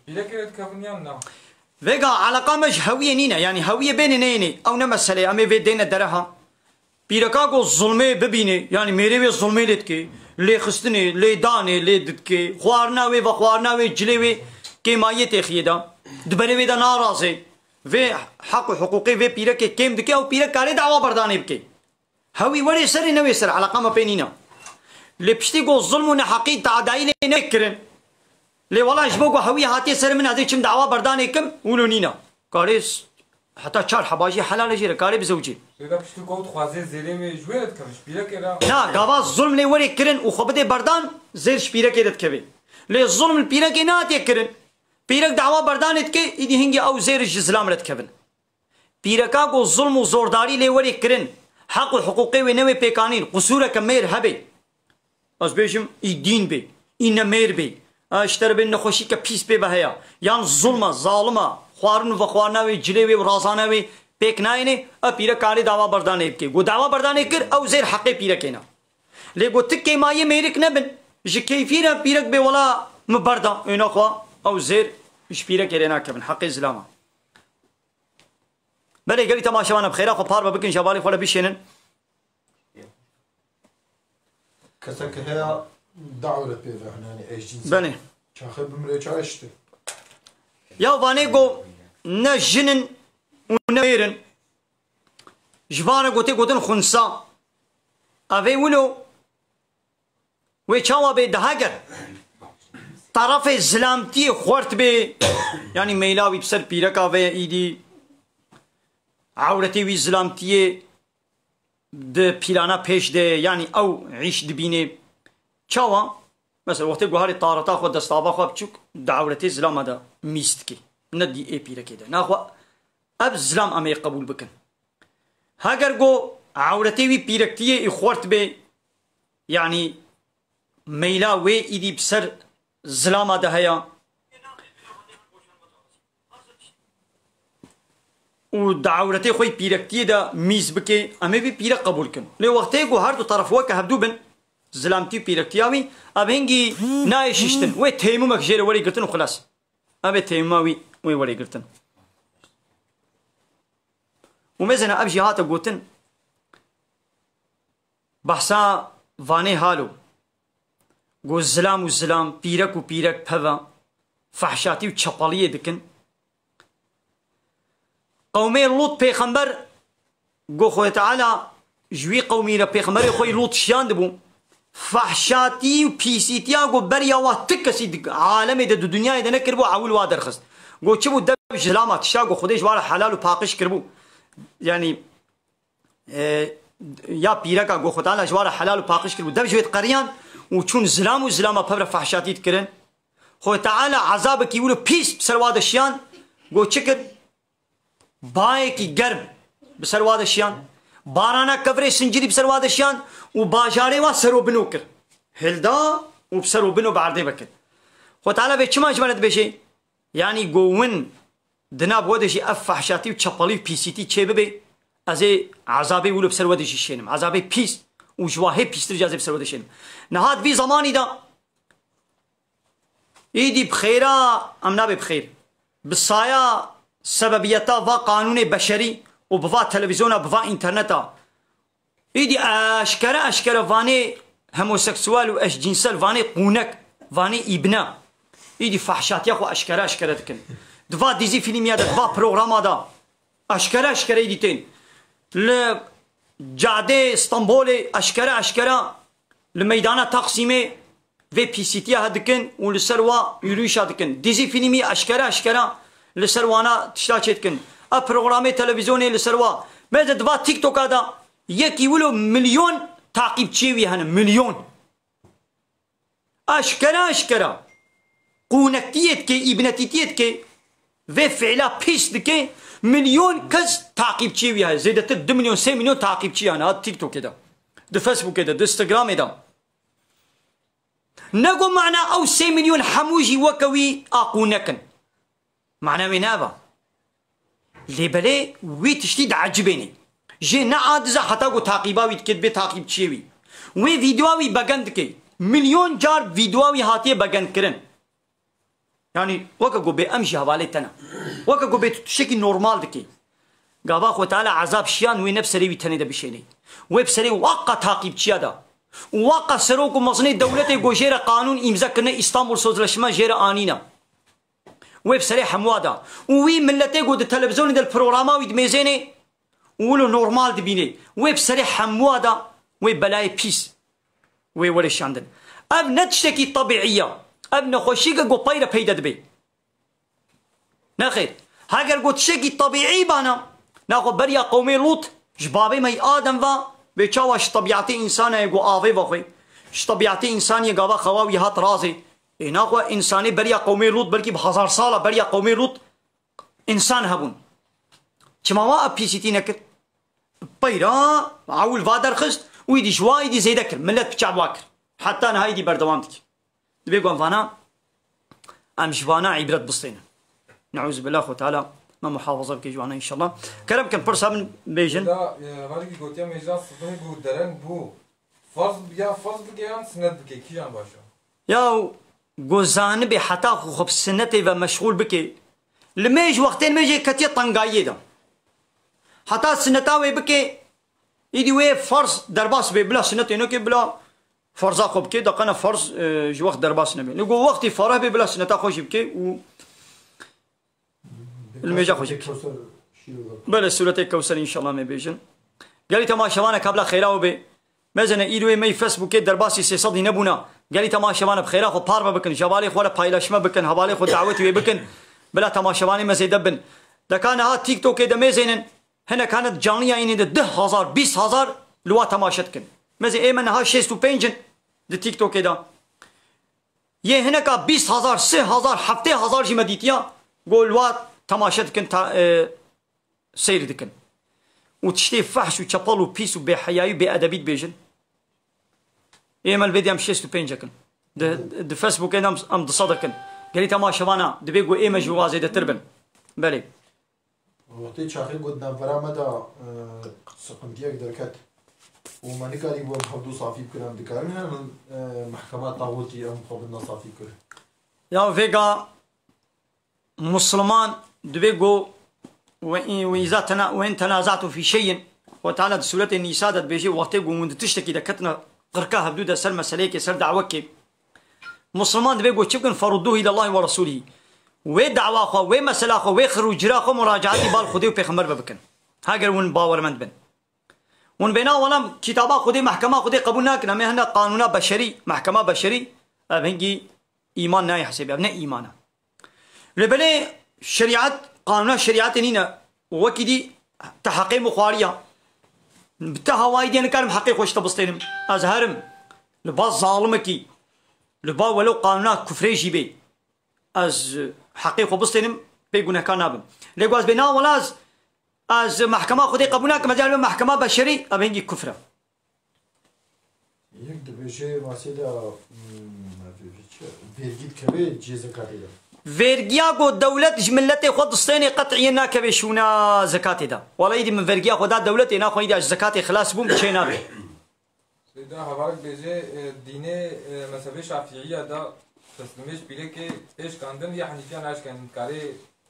بيرك كفنيان نا فيجا علاقه مش هويه نينا يعني هويه بين نيني او نمسله امي في دين درها بيركا کو ظلمي ببيني يعني ميري وي ظلمي لتكي لي خستني لي داني لي دتكي خوارنا وي جلي كي مايته خيدا دبري دا ناراضي في حق حقوقي في بيرك كيم دكي او بيرك كاري دعوه برداني بكي هوي ولي سر نوي سر علاقه ما بيننا اللي بشتي کو ظلم حقي تعدايل نكرن لي والله جبوكو هوي هاتي سر من هذيك دعوه برداني كم ولونينا كاريس حتى چار حباجي حلال جيره كاري بزوجي سيدا بشتي قوت خوازي زيري مي جويت كمش بيرك را نا غاوا ظلم لي وري كرن وخبده بردان زير شبيرك يدت كبي لي الظلم البيرك نات يكرن بيرك دعوه بردان اتكي يدي هنگي او زير الاسلام رت كبن بيركا کو ظلم وزورداري لي وري كرن حق حقوقي ونوي بيقانين قصور كمير هبي از بيشم الدين بي ان مير بي اشتر بين نخوشي كبيس بي بهيا يعني ظلم ظالمه خوارن و خوارنا وي جلي و رازانا وي بيكنايني ا بيرا كاري دعوا برداني كي گو دعوا برداني كر او زير حق بيرا كينا لي گو تك ما يميرك نبن ج كيفينا بيرك بي ولا مبردا انا خو او زير مش بيرا كينا كبن حق اسلام بلي قالي تماشانا بخير اخو بار بكن شبالي ولا بيشنن كسك هي دعوة بيفهناني ايش جنس بني شاخ بمري چاشت يا فانيغو نجنن ونيرن جبانا قوتن خنسا افي ولو ويشاوا بي دهاجر طرف الزلامتي خورت بي يعني ميلاوي بسر بيركا في ايدي عورتي وي زلامتي د بيلانا پیش ده يعني او عيش دبيني چاوا مثلا وقتی گوهاری طارتا خود دستابا خواب چوک دعورتی زلام دا میست کی ندی ای پیره که ده ناخوا اب زلام امی قبول بکن هاگر گو عورتی وی پیرکتیه ای خورت به يعني میلا وی ایدی بسر زلام دا هیا و دعورتی خوی پیرکتیه دا میز بکی امی بی پیره قبول کن لی وقتی گوهار دو طرف وکه هبدو بن زلامتي بيركتياوي ابهنجي نايششتن وي تيمومك جير وري قرتن وخلاص ابي تيماوي وي وري قرتن ومزنا ابجي هاتا قوتن بحثا فاني هالو قو الزلام والزلام بيرك وبيرك بهذا فحشاتي وشبالية دكن قومي لوط بيخمبر قو خوي تعالى جوي قومي را بيخمبر خوي لوط شيان دبو فحشاتي وبيسيتيا قو بريا واتكسي عالمي دا دنيا دا نكربو عول وادر خست قو تشبو دب جلامات شاقو خديش وارا حلال وباقش كربو يعني يا بيركا قو خدالا جوارا حلال وباقش كربو دب جويت قريان وچون زلام وزلامة ببرا فحشاتي تكرن خو تعالى عذابك يقولوا بيس بسرواد الشيان قو تشكر بايكي قرب بسر وادشيان بارانا كفري سنجري بسر وادشيان وباجاري وسرو بنوكر هلدا وبسرو بنو بعرضي بكر خو تعالى بيتشما جمالت بشي يعني قوون دناب ودشي فحشاتي وشابالي بي سي تي تشي ببي ازي عذابي ولو بسر ودشي شينم عذابي بيس وجواهي بيس ترجازي بسر ودشينم نهاد في زماني دا ايدي بخيرا ام نابي بخير بالصايا سببيتا و قانون بشري وبفا تلفزيون وبفا انترنتا ايدي اشكرا فاني هموسكسوال واش جنسال فاني قونك فاني ابنا ايدي فحشات ياخو اشكرا دكن دفا ديزي فيلميا دفا بروغراما دا اشكرا ايديتين ل جاده اسطنبول اشكرا الميدان تقسيمي في بي سي تي هدكن ولسروا يروش هدكن ديزي فيلمي اشكرا لسروانا تشتاچتكن ا برنامج تلفزيوني لسروا ماذا دفا تيك توك هذا يكي ولو مليون تعقيب تشيوي هنا مليون اشكرا قونكتيت كي ابنتيتيت كي في فعلا بيس دكي مليون كز تعقيب تشيوي هاي زيدت 2 مليون 3 مليون تعقيب تشي هنا تيك توك كده دو فيسبوك كده دو انستغرام ده نقول معنا او 3 مليون حموجي وكوي اقونكن معناه وين هذا اللي بلي وي تشتيد عجبني جي نعادزه حتى قو تعقيباوي تكتب تعقيب تشيوي وي فيديوهاوي بغندكي مليون جار فيديوهاوي هاتيه بغند كرن يعني وكا قو بامشي حواليتنا وكا قو بتشكي نورمال دكي قابا خو تعالى عذاب شيان وي نفسري ويتني بشيني وي بسري واقع تعقيب تشيادا واقع سروك مصني دولتي قو جيره قانون امضاء كنا اسطنبول سوزلشما جيره انينا ويب سريح حموادا وي ملتي قد التلفزيون ديال البروغراما ويدميزيني ولو نورمال دبيني ويب سريح حموادا وي بلاي بيس وي ولا شاندن اب نتشتكي طبيعيه اب نخشيك قو بايره بيدا دبي ناخذ هاجر قو تشكي طبيعي بانا ناخذ بريا قومي لوط جبابي مي ادم فا بيتشاوش طبيعتي انسانه يقو افي بخوي ش طبيعتي انسانيه قابا خواوي هات رازي إناقو إنساني بريا قومي لوط بلكي بهزار سالة بريا قومي لوط إنسان هبون كما أبي سيتي نكر بيرا عول فادر خست ويدي شوا يدي زيدكر ملت بشعب واكر حتى نهاي دي بردوامتك دبيقوان فانا أم جوانا عبرت بسطينا نعوذ بالله خو تعالى ما محافظة بكي جوانا إن شاء الله كرم كان برسا من بيجن لا مالكي قلت يا ميجان صدقني بو درن بو فرض بكيان سند بكي كيان باشا ياو گوزانه به حتا خوب سنته و مشغول بکی لمیج وقتين میجی کتی طنقایی دا حتا سنتاوی بکی ایدی وی فرض درباس بی بلا سنت اینو که بلا فرضا خوب کی دقنا فرض جو وقت درباس نبی نگو وقتی فرح بی بلا سنتا خوش بکی و الميجا خوش بلا سورة الكوثر ان شاء الله ما بيجن قال لي تماشوانا قبل خيراو بي مزن ایدوی می فیسبوک درباسی 300 نبونا قالي تماشوان بخيرا خو باربا بكن جبالي خو ولا بايلاشما بكن حوالي خو دعوتي بكن بلا تماشواني ما زيدبن لكان ها تيك توك ده ميزين هنا كانت جانيه يعني 10000 20000 لوا تماشتكن مزي ايمن ها 6 بينجن ده تيك توك ده ये هنا का 20000 3000 7000 جي مديتيا قول وا تماشتكن سير دكن وتشتي فحش وشابل وبيس وبحياي بأدبيت بيجن ايمال فيديو ام 6 بينجكن د فيسبوك ام تصدقن قالت ما شوانا دبيقو ايما جوازي د تربن بلي وقتی چاخی گود نفرا مدا سقمتیک درکت و من کاری بو خبدو صافی کنم دکارن محکمه طاغوتی ام خبدنا صافی کر يا فيجا مسلمان دبيقو وإن تنازعتم في شيء وتعالى سورة النساء بيجي وقتي ومن تشتكي دكتنا قركاها بدو سر مساليك سر دعوك مسلمان دبيقو تشكن فردوه إلى الله ورسوله ودعوة خو ومسألة خو وخروج راخو مراجعتي بال خدي وبيخمر ببكن هاجر ون باور من بن ون بينا ولا كتابة خدي محكمة خدي قبولنا كنا ما هنا قانون بشري محكمة بشري أبنجي إيمان ناي حسابي أبناء إيمانا لبلي شريعة قانون الشريعة نينا وكدي تحقيق مخارية بتهواي دين كلام حقيقة وش تبصتينم أزهرم لباس ظالمكي لبا ولو قانون كفري جيبي از حقيقة بصتينم بيقولنا كان نابم لقواز بينا ولاز از محکمه خودی قبول نکه مجال محکمه بشری ابنگی کفره یک دبیشه ماسیدا vergit kebe ci zekatı da. vergiya go devlet milletê xwe distênê qetiyê nakeve şûna zekatê da. Wallahi dî min vergiya xwe da devletê naxwî da zekatê xilas bûm çê nabe. Seyda havarek bêje dînê mezhebê Şafiîya da teslimêj pîrekê pêşkandin ya Henifiyan naşkandin karê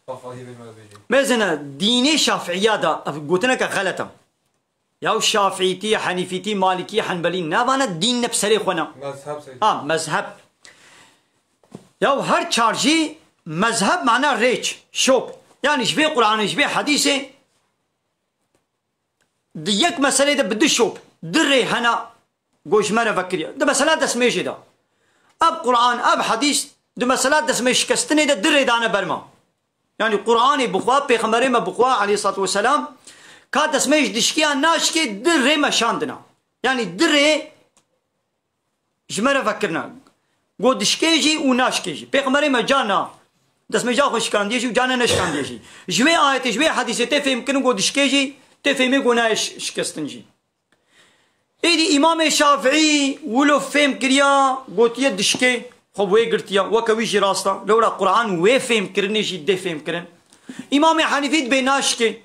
tafahî bê me bêje. Mezina dînê Şafiîya da gotineke xelet e. Ya Şafiîtî, Henîfîtî, Malikî, Henbelî navane dîn ne serê xwe ne. Mezheb seyda. Ha mezheb. Ya her çarjî mezheb mana rêç, şop. Yani ji vê Qur'anê ji vê hadîsê di yek meselê de bi du şop, du rê hena gojmene vekiriye. Di mesela desmêjê de. Ev Qur'an, ev hadîs di mesela desmê şikestinê de du rê dane berma. Yani Qur'anê bixwe, pêxemberê me bixwe aleyhissalatu vesselam ka desmê ji dişkiya naşkê du rê me şandina. Yani du rê ji me re vekirine. Go dişkê jî û naşkê jî. Pêxemberê me cana desmêja xwe şikandiye jî û cana neşikandiye jî. Ji vê ayetê, ji vê hadîsê tê fêm kirin go dişkê jî tê fêmê go nayê şikestin jî. Êdî İmamê Şafiî wilo fêm kiriya gotiye dişkê xwe wê girtiya weke wî jî rast e. Lewra Qur'an wê fêm kirinê jî dê fêm kirin. İmamê Henîfî dibê naşkê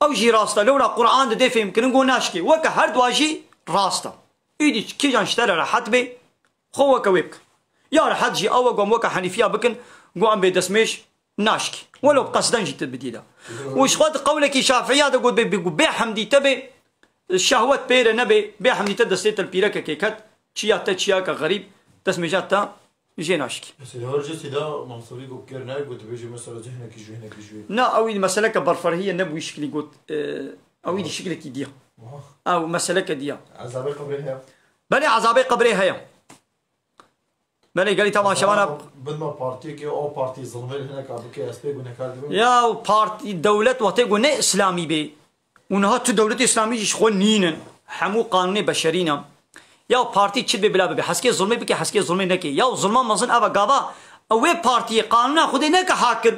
ew jî rast e. Lewra Qur'an di dê fêm kirin go naşkê. Weke her dua jî rast e. Êdî kîjan ji te re rehet bê خو وك ويبك يا رح تجي أو قوم وك حنيفية بكن قوم بدسميش ناشكي ولو بقصدن جت البديلة وش خد قولك شافعية تقول بي حمدي تبي الشهوات بير نبي بي حمدي تدستيت البيرك كيكت شيا تشيا كغريب تسميجات تا يجي ناشكي Mesela harcası da Mansur'u gokker ne gotu beje mesela zihneki zihneki zihneki. لا أوي مسألة كبرفرهية نبوي شكلي قلت أوي دي شكلك ديا أو مسألة كديا Azabı kabriha. بلي عذابي قبري هيا بلي قال لي طبعا شباب بدنا بارتي كي او بارتي ظلمه هنا كابو كي اسبي قلنا كاردو. يا بارتي دولة وتقول نه إسلامي بي ونها تو دولة إسلامي شخو نينن حمو قانون بشرينا يا بارتي تشد بلا بي حسكي ظلمي بكي حسكي ظلمي نكي يا ظلم مزن أبا قابا أوي بارتي قانون خدي نك حاكم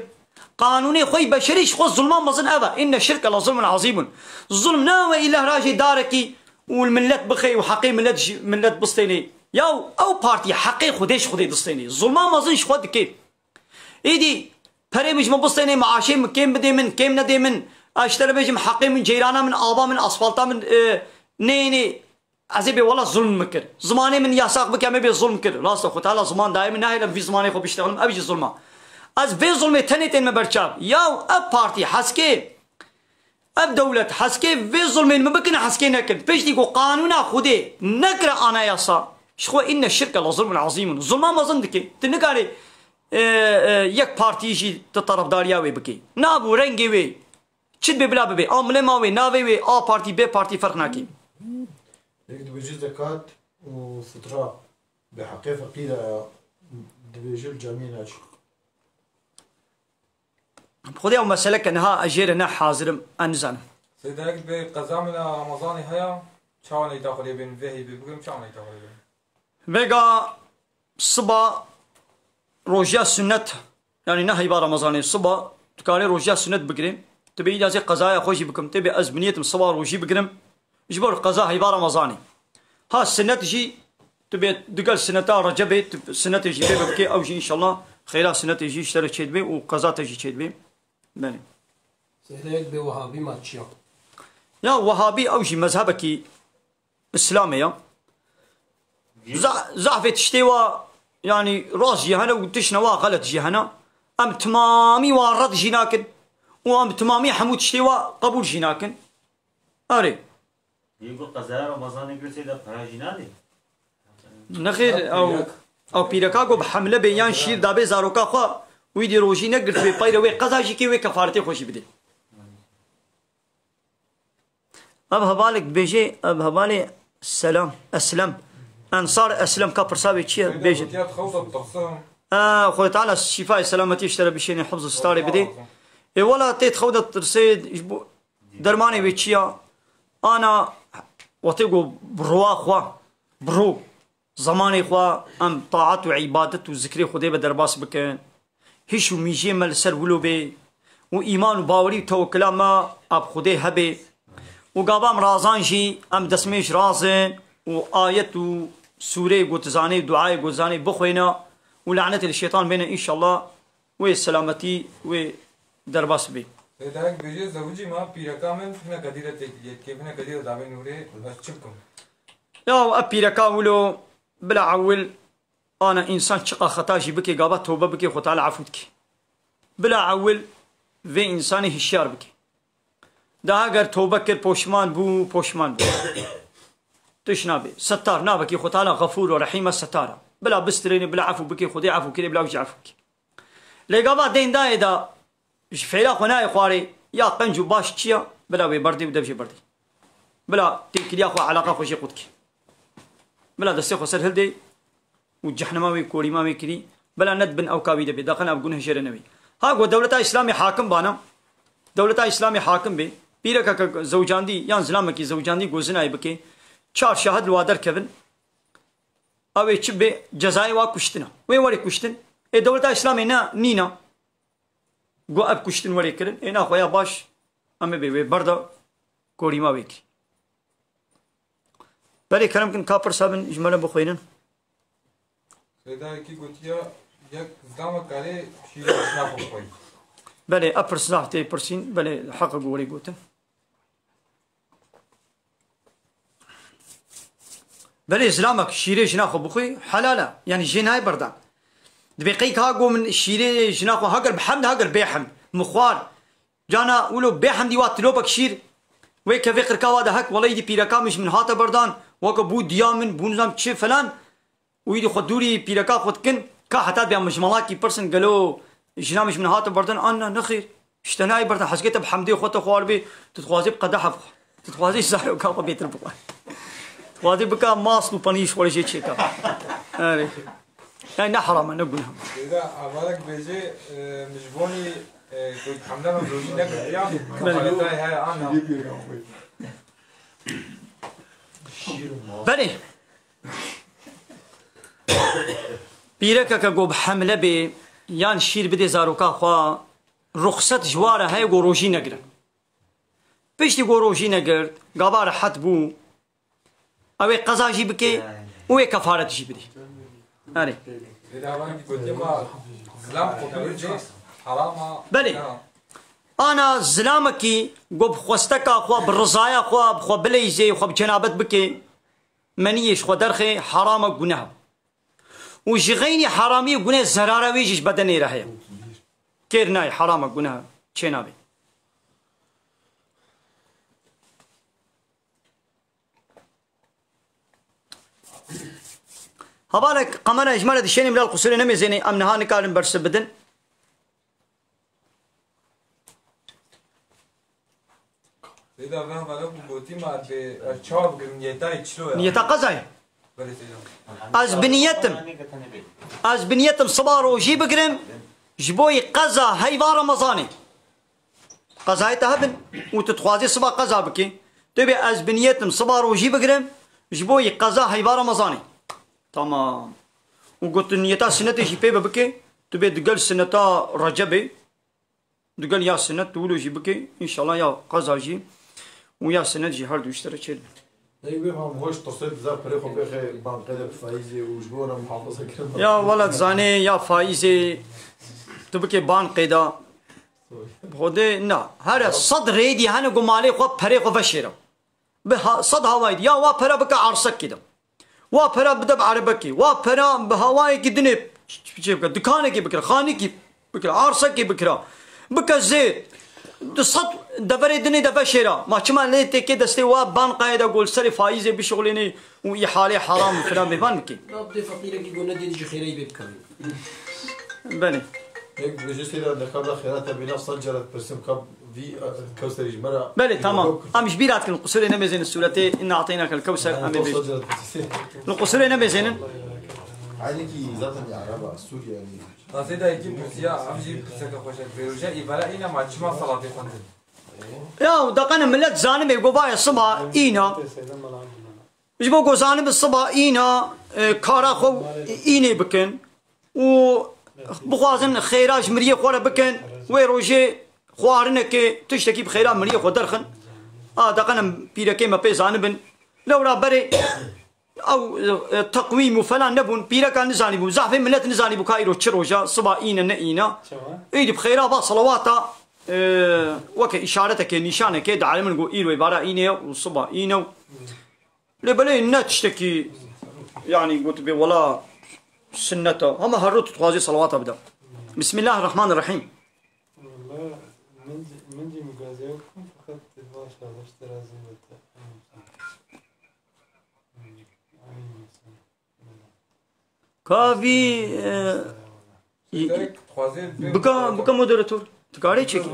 قانوني خوي بشري شخو ظلم مزن أبا إن الشرك لظلم عظيم ظلم ناوي إله راجي داركي والملت بخي وحقي ملت بسطيني يا او بارتي حقي خودش خودي دستيني ظلم مازنش خود كي ايدي بري مش مبسطيني معاشي كم بدي من كم ندي من اشتري بيجم حقي من جيرانا من ابا من اسفلتا من نيني عزيبي والله ظلم مكر زماني من يساق بكامل بي ظلم كر راست خو تعالى زمان دائما ناهي في زماني خو بيشتغل ابي ظلمه از في ظلم تنيتين مبرشاب يا اب بارتي حسكي اب دولة حسكي في ظلم مبكنا حسكي نكد بيش ديكو قانونا خودي نكر انا يسا شخو إن الشرك لظلم عظيم ظلم ما ظندك تنقالي يك بارتي يجي تطرف داريا وي بكي نابو رنجي وي تشد ببلا ببي عمله ما وي ناوي وي ا بارتي بي بارتي فرق ناكي يقدر بيجي زكاة وفطرة بحقيقة فقيرة بيجي الجميع ناش. خذي أو مسألة كأنها أجيرنا حاضر أنزان Seyda ek be qaza min Ramazanê haya çawa neyta xwedê bên vehî bê bigrim çawa neyta xwedê bên. vega صبا روجيا سنة يعني نهي بار رمضان صبا تكالي روجيا سنة بقرم تبي إجازة قضايا خوشي بكم تبي أزمنية صبا روجي بقرم جبر قضاء هي بار رمضاني ها السنة تجي تبي دقل سنة رجبي سنة تجي بكي أو شيء إن شاء الله خلال سنة تجي اشترك شيء بي وقضاء تجي شيء بي بني سهلك بوهابي ما تشيا يا وهابي أو شيء مذهبك إسلامي يا زعفة تشتوى يعني راس جهنة وتشنوا غلط جهنة أم تمامي وارد جناكن وأم تمامي حمود تشتوى قبول جناكن أري يقول قزار رمضان يقول سيدا فراجينادي نخير أو بيركاكو بحملة بيان شير دابي زاروكا خوا ويدي روجي نقرت بي بايرة وي قزاجي كي وي كفارتي خوشي بدي أبها بالك بيجي أبها بالي السلام أسلم أنصار أسلم كابر سابي تشير بيجي Gotiyat xewda bixsam. أخوي تعالى الشفاء السلامتي اشترى بشيني حفظ ستاري بدي إيه ولا تيت خودة ترسيد درماني بيتشيا أنا وتيجو بروا خوا برو زماني خوا أم طاعت وعبادت وذكري خدي بدرباس بكن هشو ميجي مال سر ولو بي و ایمان و باوری و توکل ما اب خودی هبه و قابام رازان جی ام دسمیش رازن و آیت و سوره قوتزاني دعاء قوتزاني بخوينا ولعنة الشيطان بينا إن شاء الله والسلامتي ودرباس بي. سيداك بيجي زوجي ما بيركا من فينا كديرة تكليت كيفنا كديرة دابين نوري أشتبكم. يا أبيركا ولو بلا عول أنا إنسان شقا خطاجي بكي قابا توبة بكي خطال عفوتك بلا عول في إنساني هشيار بكي ده اگر توبة كر پوشمان بو تش نابي ستار نابكي خطالا غفور ورحيم ستارة بلا بسترين بلا عفو بكي خدي عفو كده بلا وجه عفوك لقابا دين دا فعلا خناي خواري يا قنجو باش تشيا بلا بردي ودا بشي بردي بلا تيكلي اخو علاقه خوشي قدك بلا دسي خسر هلدي وجحنماوي كوريماوي كري بلا ندبن او كاوي دبي داخل ابغون هجر نبي ها قو دولة اسلامي حاكم بانا دولة اسلامي حاكم بي بيرك زوجاندي يان زلامكي زوجاندي گوزناي بكي چار شاهد الوادر كevin اوي چبي جزاي وا كشتنا وين وري كشتن اي دولة اسلامي نينا گو اب كشتن وري كرن انا خويا باش امي بي بردا كوريماوي كي بري كلام كن كابر صابن اجمالا بخوينن سيداك قلتيا يك زعما كاري شيء نافو خوي. بله أبر صلاحتي برسين بله حق قولي قوتن بله إسلامك شيري جناخو بخوي حلالة يعني جناي بردان دبيقيك هاقو من شيري جناخو هاقر بحمد هاقر بيحمد مخوار جانا ولو بيحمد يوات لوبك شير ويكا فقر كوادا هك والله يدي بيركا مش من هاتا بردان وكا بو ديامن بو نظام تشي فلان ويدي خدوري بيركا خدكن كا حتى بيا مجملاكي برسن قالو جنامش من هاتا بردن أنا نخير اشتناي بردن حسكيت بحمدي وخوته خوار بي تتخوازي بقدح تتخوازي زارو كابا بيتر بقى تتخوازي بكا ماسلو بانيش ولا شيء كا يعني حرام نقولها إذا عبارك بيجي مجبوني كنت حملنا من روجينا كتيا كفالتاي هاي أنا بني بيركا كقوب حملة بي يان شير بدي زاروكا خوا رخصت جواره هاي غوروجي نقر بيشتي غوروجي نقر قبار حد بو اوي قضا جي بكي اوي كفارة جي بدي هاري إذا عبارك قلت ما زلام قبلوجي حراما بلي انا زلامكي قوب خوستكا خوا بالرزايا خوا بليزي خوا بجنابت بكي منيش خوا درخي حراما قناه وجغيني حرامي وقناه زرارة ويجيش بدني رهيا كيرناي حرامك قناه چنابي هبالك قمنا اجمالة الشيني ملال قصوري نمي زيني امنها نكارن برس بدن إذا فهم لك بوتي ما بشاب نيتاي تشلو نيتا قزاي از بنيتم صبارو جي بقرم جبوي قزا هيفا رمضاني قزاي تهبن وتتخوازي صبا قزا بكي تبي از بنيتم صبارو جي بقرم جبوي قزا هيفا رمضاني تمام وقلت نيتا سنتي جي بيبا بكي تبي دقل سنتا رجبي دقل يا سنة تولو جي بكي ان شاء الله يا قزا جي ويا سنة جي هردو اشترى تشيل ايوه ما هوش تصيد زاب فريقه بخير بان قدر فايزي وجبونا محافظه كرم يا ولد زاني يا فايزي تبكي بان قيدا خودي نا هذا صد ريدي هنا قمالي خو فريقه فشيره صد هوايد يا وا فرا بك عرسك كده وا فرا بدب عربكي وا فرا بهواي كدني دكانك بكره خانك بكره عرسك بكره بك زيت صد دبري دني دفشيره ما شما ليت كده استوى بان قاعده اقول سري فايزه بشغلني ويحالي حرام فلان ببانكي بدي فقيرك يقول ندي يجي خيري بكم بني هيك بجيستي لقبل خيراتها بنفس صجرت برسم كاب في كوثر جمرة بلي تمام امش بيرات القصور نمي زين السورتين ان اعطيناك الكوثر امي بي القصور نمي زين عينكي ذاتها يا عربة سوريا يعني قصيدة يجيب موسيقى أمجي بسكة خوشة بيروجا إبارة إينا ما تشمع صلاة خندن يا دقنا ملت زانم يقبا الصبح اينا يجبو زانم الصبح اينا كارا خو ايني بكن و بخوازن خيراج مريه خورا بكن وي روجي خوارنك تشتكي بخيرا مريخ ودرخن دقنا بيركي ما بيزانبن لو رابري او تقويم فلان نبون بيركا نزانبو زحف ملت نزانبو كايرو تشروجا صباينا نئينا ايدي بخيرا با صلواتا وكي اشارتك نشانك دعالي من قو ايرو عبارة اينيا وصبا اينا لبلي النت تشتكي يعني قلت بي ولا سنته هم هرت تخازي صلوات ابدا. بسم الله الرحمن الرحيم. والله منجي مقازيكم فقط باشا اشترازي كافي بكا مودراتور تقاري تشيكي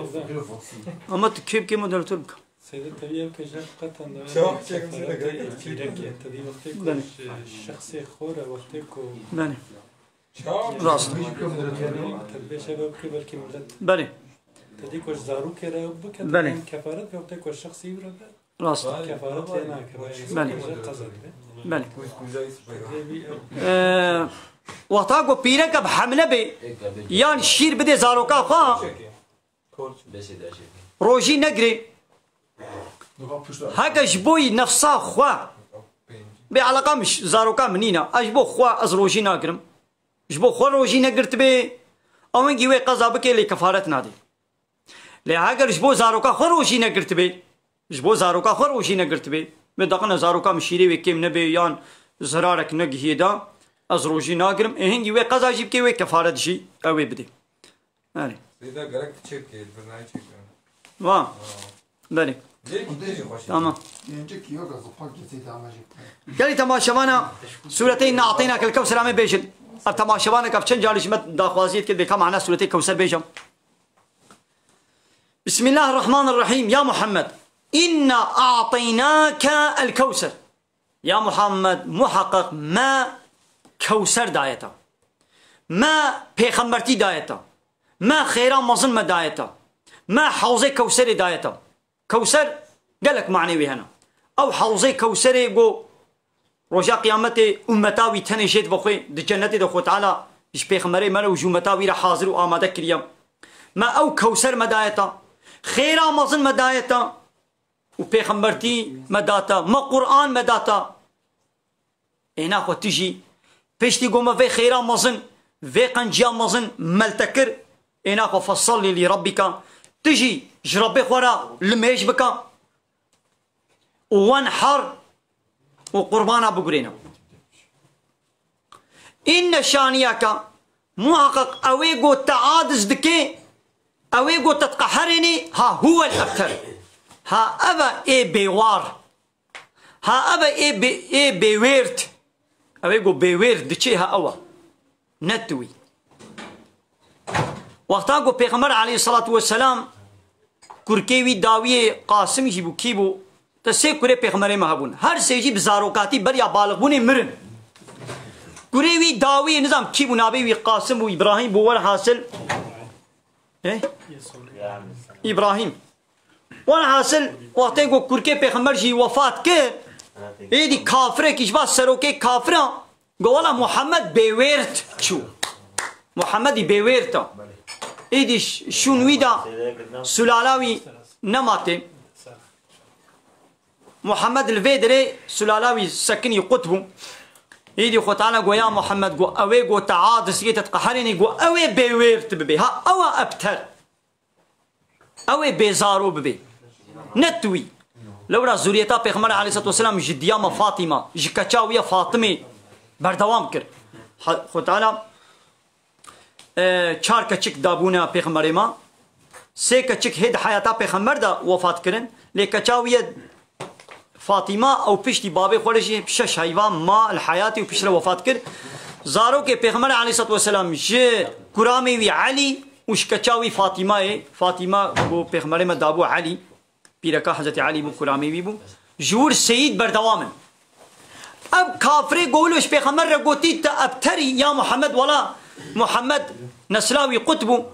اما تكيب كي مودراتور بكا سيدة تبيه كجاب قطن شو شيك تدي وقتكو الشخصي خورة وقتكو بله راست تبيه شباب كبر كي ملت بله تدي كوش زارو كرا وبكا بله كفارات وقتكو الشخصي ورا راست كفارات هناك بله قزل بله وقتاكو بيرك بحمله بي يعني شير بدي زاروكا خا روجي نقري هكا جبوي نفسا خوا بعلاقة مش زاروكا منينا اجبو خوا از روجي ناقرم جبو خوا روجي نقرت بي اوين جيوي قزابك اللي كفارت نادي لهاجر جبو زاروكا خوا روجي نقرت بي جبو زاروكا خوا روجي نقرت بي بدقنا زاروكا مشيري وكيم نبي يان زرارك نقهيدا از روجي ناقرم اهين جيوي قزا جيب كيوي كفارت جي اوي بدي يعني إذا قرأت تشيك البرنامج تشيك وا بله تمام قالي تماشوانا سورتين أعطيناك الكوثر عم بيجن تماشوانا كفتشن جالش مت داخوازيت كده كم معنا سورتين كوثر بيجن بسم الله الرحمن الرحيم يا محمد إنا أعطيناك الكوثر يا محمد محقق ما كوثر دايتا ما بيخمرتي دايتا ما خيرا مظن ما دايتا ما حوزي كوثر دايتا كوثر قالك معنوي هنا او حوزي كوثر جو رجا قيامتي امتاوي تنجد بخوي دي جنتي دخو تعالى ايش بيخمري مالو جومتاوي را حاضر واماده كريم ما او كوثر مدايتا خيرا مظن مدايتا وبيخمرتي مداتا ما قران مداتا هنا خو تجي بيشتي قوم في خيرا مظن في قنجيا مظن ملتكر هنا خو فصل لربك تجي جربي خورا لميش بكا وانحر وقربانا بقرينا إن شانياك محقق أويقو تعادز دكي أويقو تتقحرني ها هو الأبتر ها أبا إي بيوار ها أبا إي بيويرت أويقو بيويرت دكي ها أوا نتوي وقتاقو بيغمر عليه الصلاة والسلام كركيوي داوي قاسم جيبو كيبو تسي كوري بيغمري مهبون هر سيجي بزاروكاتي بريا بالغبوني مرن كوريوي داوي نظام كيبو نابيوي قاسم وإبراهيم بوال حاصل ايه إبراهيم وانا حاصل وقتاقو كركي بيغمر جي وفات كير ايه دي كافره كيشبا سروكي كافره قوالا محمد بيويرت شو محمد بيويرتا ايدي شونويدا سلالاوي نماتي محمد الفيدري سلالاوي سكني قطبو ايدي خوتانا قو يا محمد قو اوي قو تعادس يتتقحرني قو اوي بيويرت ببي ها اوى ابتر اوي بيزارو ببي نتوي لورا زوريتا بيغمر عليه الصلاة والسلام جدياما فاطمة جكتشاوية فاطمة بردوام كر خوتانا چار کچک دابونه پیغمبر ما سه کچک هد حیاتا پیغمبر دا وفات کرن لیکچاویه فاطمه او پشتی بابی خورشی شش حیوان ما الحیاتی و پشت وفات کر زارو که پیغمبر علیه الصلاه والسلام ج کرامی وی علی وش کچاوی فاطمه بو پیغمبر ما دابو علی پیرکا حضرت علی بو کرامی وی بو جور سید بردوامن اب کافری گولوش پیغمبر را گوتی تا ابتری یا محمد ولا محمد نسلاوي قطبو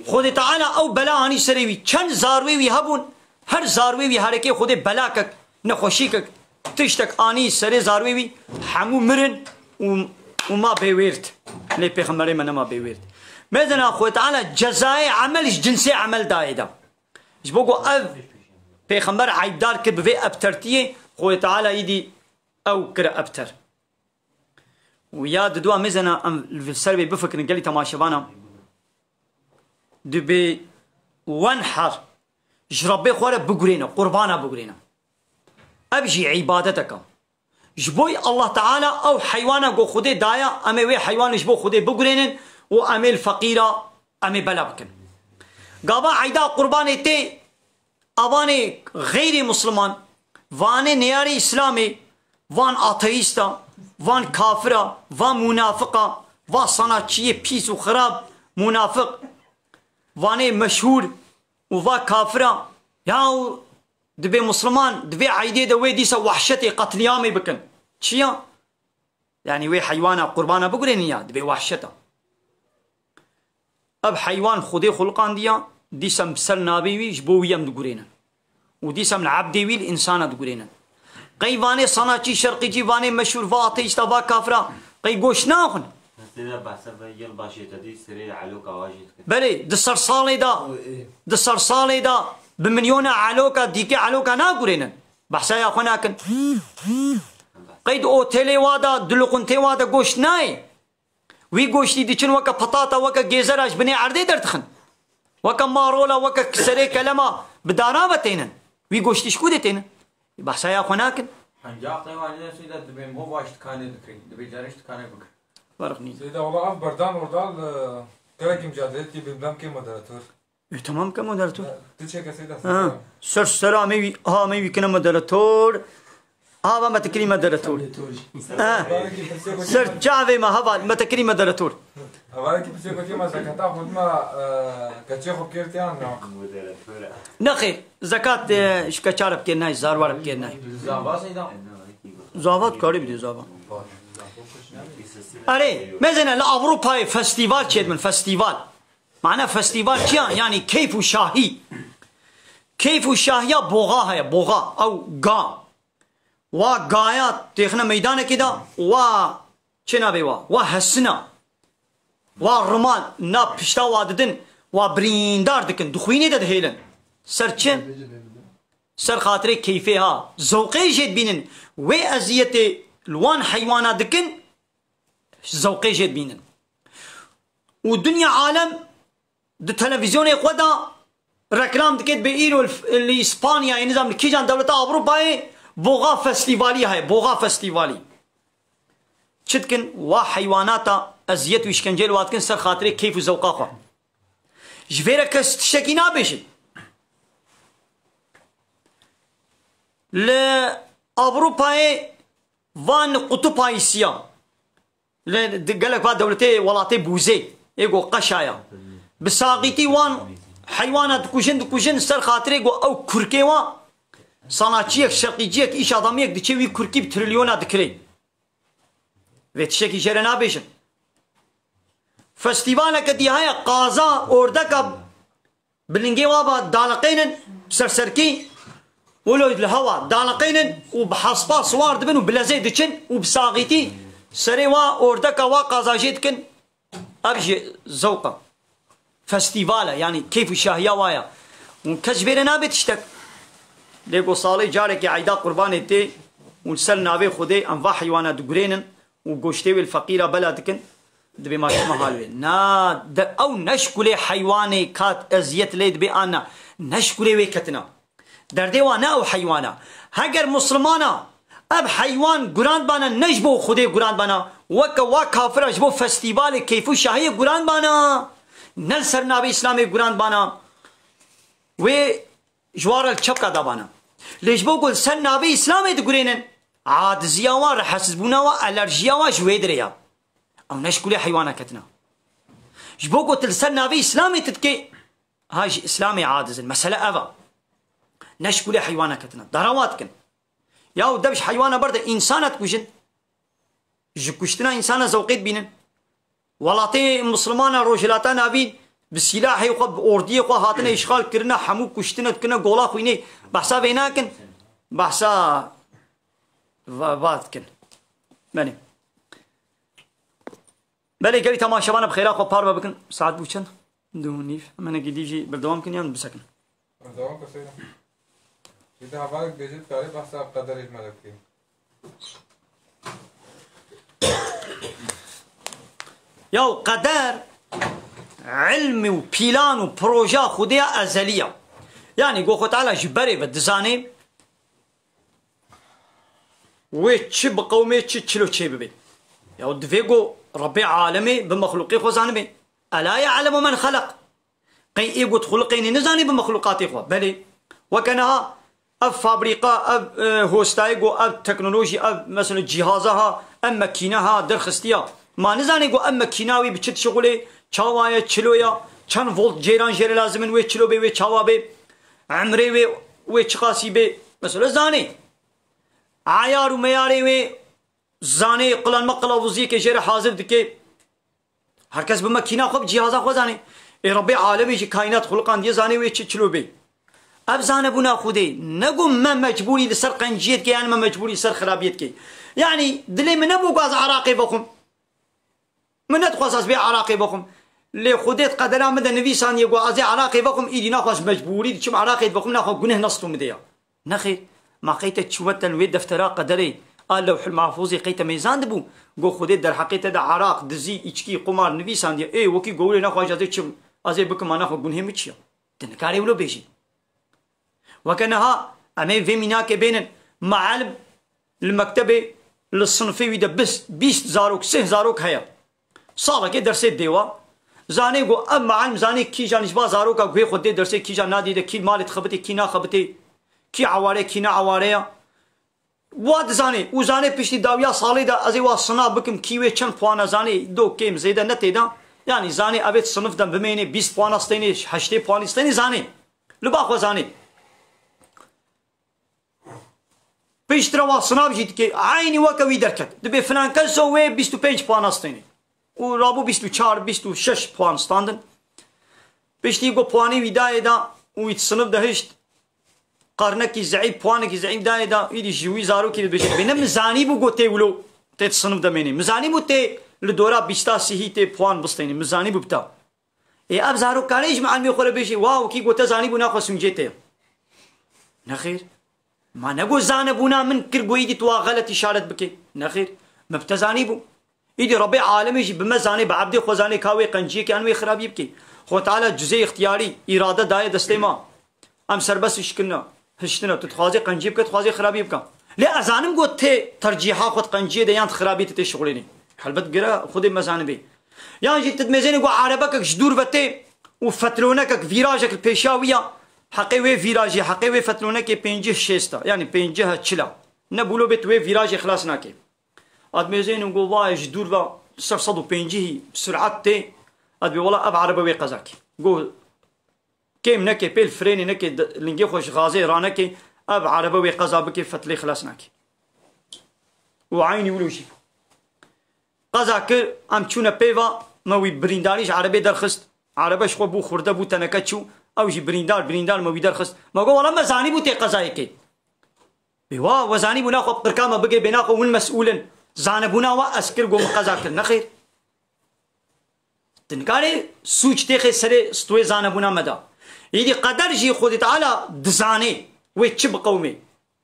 خود تعالى او بلا هني سريوي چند زاروي وي هبون هر زاروي وي هركي خود بلاكك نخوشيكك تشتك اني سري زاروي وي حمو مرن وما بيويرت لي بيغمبري ما بيويرت ماذا خود تعالى جزاء عمل جنسي عمل دايدا جبوكو أف پیغمبر عيبدار كر بفي أبترتيه خوي تعالى يدي أو كر أبتر ويا دوا مزنا في السربي بفكر قال لي تماشبانا دبي وانحر جربي خوارا بقرينا قربانا بقرينا أبجي عبادتك جبوي الله تعالى أو حيوانا قو خدي دايا أمي وي حيوان جبو خدي بقرينن وأمي الفقيرة أمي بلا بكن قابا عيدا قرباني تي أباني غير مسلمان واني نياري إسلامي وان آتيستا وان كافرة وان منافقة وان صناعية بيس وخراب منافق واني مشهور وفا كافرة ياو دبي مسلمان دبي عيدي دوي ديسا وحشتي قتليامي بكن شيا يعني وي حيوانا قربانا بقرين يا دبي وحشته اب حيوان خدي خلقان ديا ديسا مسل نابيوي جبويا مدقرينا وديسا من عبدي وي الانسان دقرينا قي واني صناعي شرقي جي واني مشهور فاتي اشتبا كافرة قي قوش ناخن بلي دسر صالي دا بمليون علوكا ديكي علوكا ناقرينا بحسا يا خناكن قيد اوتيلي وادا دلقنتي وادا قوش ناي وي قوشتي ديشن وكا بطاطا وكا جيزراج بني عردي درتخن وكا مارولا وكا كسري كلمة بدارابة تينن وي قوشتي شكودي تينن بحسا يا خناكن حنجاق طيواني سيدا دبي مو باش تكاني ذكري دبي جارش تكاني بكر فرقني سيدا والله اف بردان وردال كلاكي مجادلتي بالبلام كي مدرتور تمام كم مدرتور تشيك سيدا سر ميوي ميوي كنا مدرتور ما تكري مدرتور سر جاوي ما هوا ما تكري مدرتور اوالك بسيكو تيما زكاتا خود ما كتشيخو كيرتيان نخي زكاة شكاچار بكيناي زاروار بكيناي زابا سيدا زاوات كاري بدي زاوا أري مثلا لأوروبا فستيفال شيء من فستيفال معناه فستيفال شيء يعني كيف شاهي كيف شاهية بوغا هي بوغا أو غا وغايات تخنا ميدان كده شنا بيوا وحسنا ورمان نا بشتا واددن وبريندار دكن دخويني ده هيلن سرچن سر خاطري كيفها ذوقي جد بينن وي ازيته الوان حيوانات دكن ذوقي جد بينن والدنيا عالم التلفزيون يقودا ركلام دكت بإيرو الإسبانيا نظام كيجان دولة أوروبا بوغا فستيفالي هاي بوغا فستيفالي شتكن وحيواناتا أزيت ويشكنجيل واتكن سر خاطري كيف ذوقاخوا جفيرا كستشكي نابيشن لأوروبا وان قطب آسيا قالك بعد دولتي ولاتي بوزي يقو قشايا بساقيتي وان حيوانات دكوشن سر خاطري يقو او كركي وان صناعيك شرقيجيك ايش آدميك دچوي كركي بتريليونا دكري ويتشكي جيرا نابيشن فستيفالك دي هاي قازا اوردك بلنجي وابا دالقين سرسركي ولو الهوا دالقين وبحصبا صوار دبن وبلازي دچن وبساقيتي سريوا اوردك وقازا جيتكن ابجي ذوقا فستيفالا يعني كيف شاهيا وايا وكجبير نابي تشتك ليقو صالي جارك عيدا قرباني تي ونسل نابي خدي انواع حيوانات دقرينن وقوشتي الفقيرة بلادكن دبي ما شما هالوي نا او نشكولي حيواني كات ازيت لي دبي انا نشكولي ويكتنا دردي وانا او حيوانا هاگر مسلمانا اب حيوان قران بانا نجبو خدي قران بانا وكا كافر اجبو فستيفال كيفو شاهي قران بانا نلسر نابي اسلامي قران بانا وي جوار الشبكة دابانا ليش بقول سر نابي اسلامي تقولين عاد زياوان رح حسبونا والرجيا وجويدريا او نشكولي حيوانا كتنا جبوكو تلسر نابي اسلامي تتكي هاي اسلامي عادز المسألة افا نشكولي حيوانا كتنا درواتكن ياو دبش حيوانا برده انسانة تكوشن جكوشتنا انسانة زوقيت بينن ولاتي مسلمانا روجلاتا نابين بسلاحي وقب اوردي وقا هاتنا اشغال كرنا حمو كشتنا كنا غولا خويني بحسا بيناكن بحسا واتكن بني بلي قالي تماشا بانا بخيرا خو باربا بكن ساعات بوچن دونيف انا قديجي بردوام كن يام بسكن دوام كسينا إذا عبالك بيجيت كاري بحث قدر الملكي يو قدر علمي وبيلان وبروجا خدية أزلية يعني قو خو تعالى جبري بدزاني ويتش بقومي تشلو تشيبي يو دفيقو ربي عالمي بمخلوقي خوزانبي ألا يعلم من خلق قي إيقو تخلقيني نزاني بمخلوقاتي خو بلي وكانها أب فابريقا أب هوستايقو أب تكنولوجي أب مثلا جهازها أم مكينها درخستيا ما نزانيقو أم مكيناوي بچت شغلي چاوايا چلويا چند فولت جيران جير لازمن وي چلو بي وي چاوا بي عمري وي چقاسي بي مثلا زاني عيار ومياري وي زاني قلان مقلا وزيك جير حاضر دكي هركز بمكينا خو بجهازا خو زاني اي ربي عالمي جي كائنات خلقان دي زاني وي چلو بي اب زانبونا خودي نقوم ما مجبوري لسر قنجيت كي يعني ما مجبوري لسر خرابيت كي يعني دلي من ابو غاز عراقي بكم من تخصص بي عراقي بكم لي خودت قدر مد النبي سان يقو ازي عراقي بكم ايدي ناخذ مجبوري تشم عراقي بكم ناخذ غنه نصتو مديا نخي ما قيت تشوتن وي دفترا قدري قال لوح المحفوظ قيت ميزان دبو غو خودت در حقيقه د عراق دزي اچكي قمار نبي سان دي اي وكي غولي ناخذ ازي تشم ازي بكم ناخذ غنه مچيا تنكاري ولو بيجي وكانها امي في ميناك بين معلم المكتبه للصنفي ويدا بس 20 زاروك 6 زاروك هيا صالك درس ديوا زاني جو ام معلم زاني كي جانش با زاروك غي خد درس كي جان نادي كي مال تخبتي كي نا خبتي كي عواري كي نا عواري واد زاني وزاني بيشتي داويا صالي دا ازي واصنا بكم كيوي كم بوانا زاني دو كيم زيدا نتيدا يعني زاني ابيت صنف دم بميني 20 بوانا استيني 8 بوانا استيني زاني لباخو زاني بيشترى واصنا بجيت كي عيني وكوي دركت دبي فلان كسو وي 25 بوانا استيني ورابو 24 26 بوان ستاندن بيشتي جو بواني ويداي دا ويتصنف دهشت قرنكي زعيب بوانكي زعيب داي دا يدي جوي زارو كي بيشت بينما مزاني بو غوتي ولو تتصنف دميني مزاني بو تي لدورا بيشتا سي تي بوان بستيني مزاني بو بتا اي اب زارو كاريج مع المي خور بيشي واو كي غوتا زاني بو ناخو سمجيتي نخير ما نقول زانبونا من كرقويدي توا غلط اشارة بكي نخير مبتزاني بو ايدي ربي عالمي جي بمزاني بعبدي خوزاني كاوي قنجي كي انوي خرابي بكي خو تعالى جزي اختياري اراده داي دستيما ام سربس شكنا هشتنا تتخوازي قنجي بك تخوازي خرابي بك لا ازانم قلت تي ترجيحا خد قنجي ديان خرابي تي شغليني حلبت قرا خدي مزانبي يعني جيت تدمزيني قو عربك جدور بتي وفتلونك فيراجك البيشاويه حقيوي فيراجي حقيوي فتلونك بينجه شيستا يعني بينجه تشلا نبولو بيت وي فيراجي خلاص ناكي ادميزين نقول والله جدور با 650 بسرعه تي ادبي والله اب عربوي قزاكي قول كيم نكي بيل فريني نكي لنجي خوش غازي رانكي اب عربوي قزابك فتلي خلاص ناكي وعيني ولوشي قزاك ام تشونا بيفا موي برينداريش عربي درخست عربش خو بو خورده بو تنكچو او جي بريندار موي درخست ما قول والله مزاني بو تي قزايكي بوا وزاني بو ناخو بركامه بقي بيناخو والمسؤولين زانبونا واسكر قوم قزاك نخير تنكاري سوچ تيخي سري ستوي زانبونا مدى يدي قدر جي خودي تعالى دزاني ويتشب قومي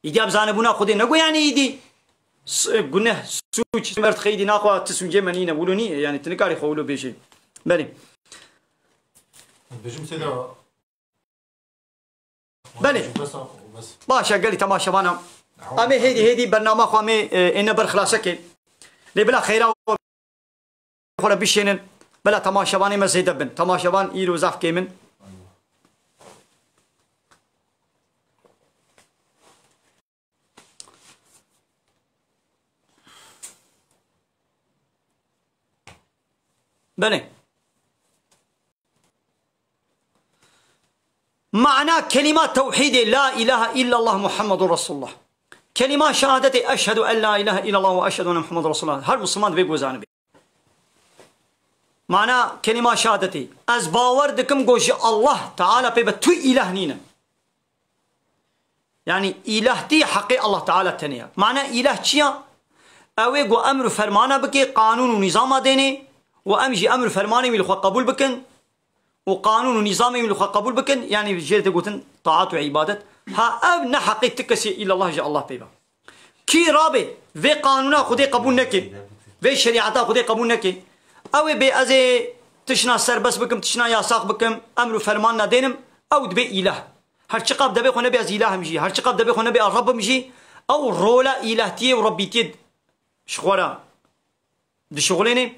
يدي اب زانبونا خودي نقو يعني يدي قلنا سوچ مرت خيدي ناخو تسوجي منينه ولوني يعني تنكاري خولو بيجي بلي بيجم سيدا بلي باشا قال لي تماشى بانا امي هيدي برنامج خامي ان برخلاصك لي بلا خيره خلا بيشين بلا تماشباني ما زيد بن تماشبان يلو زاف كيمن بني معنى كلمة توحيد لا إله إلا الله محمد رسول الله كلمة شهادة أشهد أن لا إله إلا الله وأشهد أن محمد رسول الله هر مسلمان بيقو زانبي معنى كلمة شهادة از باور دكم قوش الله تعالى بيبتو إله نينا يعني إلهتي حقي الله تعالى تنيا معنى إله چيا اوه قو أمر فرمانا بكي قانون ونظام ديني وأمجي أمر فرماني والخوة قبول بكن وقانون ونظامي من قبول بكن يعني جيت قوتن طاعات وعبادة ها أب نحقي تكسي إلى الله جاء الله بيبا كي رابي في قانونا خدي قبول نكي في شريعتا خدي قبول نكي أو بأزي تشنا سربس بكم تشنا ياساق بكم أمر فرماننا دينم أو دبي إله هر شقاب دبي خو نبي از إله مجي هر شقاب دبي خو نبي الرب مجي أو رولا إلهتي وربيتي شخورا دشغليني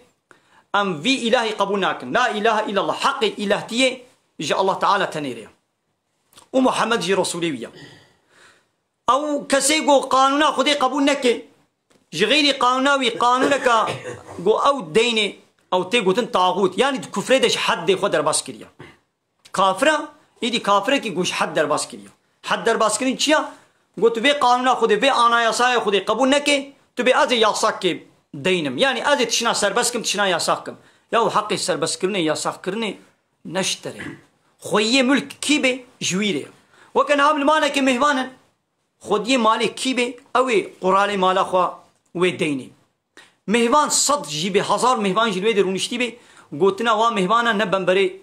أم في إلهي قبولناك لا إله إلا الله حق إلهتي جاء الله تعالى تنيريا ومحمد جي رسولي أو كسيقو قانونا خدي قبولناك جغيري قانوناوي قانونك قو أو ديني أو تيقو طاغوت يعني كفر دش حد خود در باس كريا كافرة إيدي كافرة كي قوش حد در باس كريا حد در باس كريا چيا قو تبي قانونا خدي بي آنا ياسايا خدي قبولناك تبي أزي ياساك دينم يعني أزي تشنا سربسكم تشنا ياساكم ياو حقي سربسكرني ياساكرني نشتري خويه ملك كيبي جويري وكان عامل مالك مهوانا خودي مالي كيبي أوي قرالي مالا خوا وديني مهوان صد جيبي هزار مهوان جلوه درونشتي بي قوتنا وا مهوانا نبنبري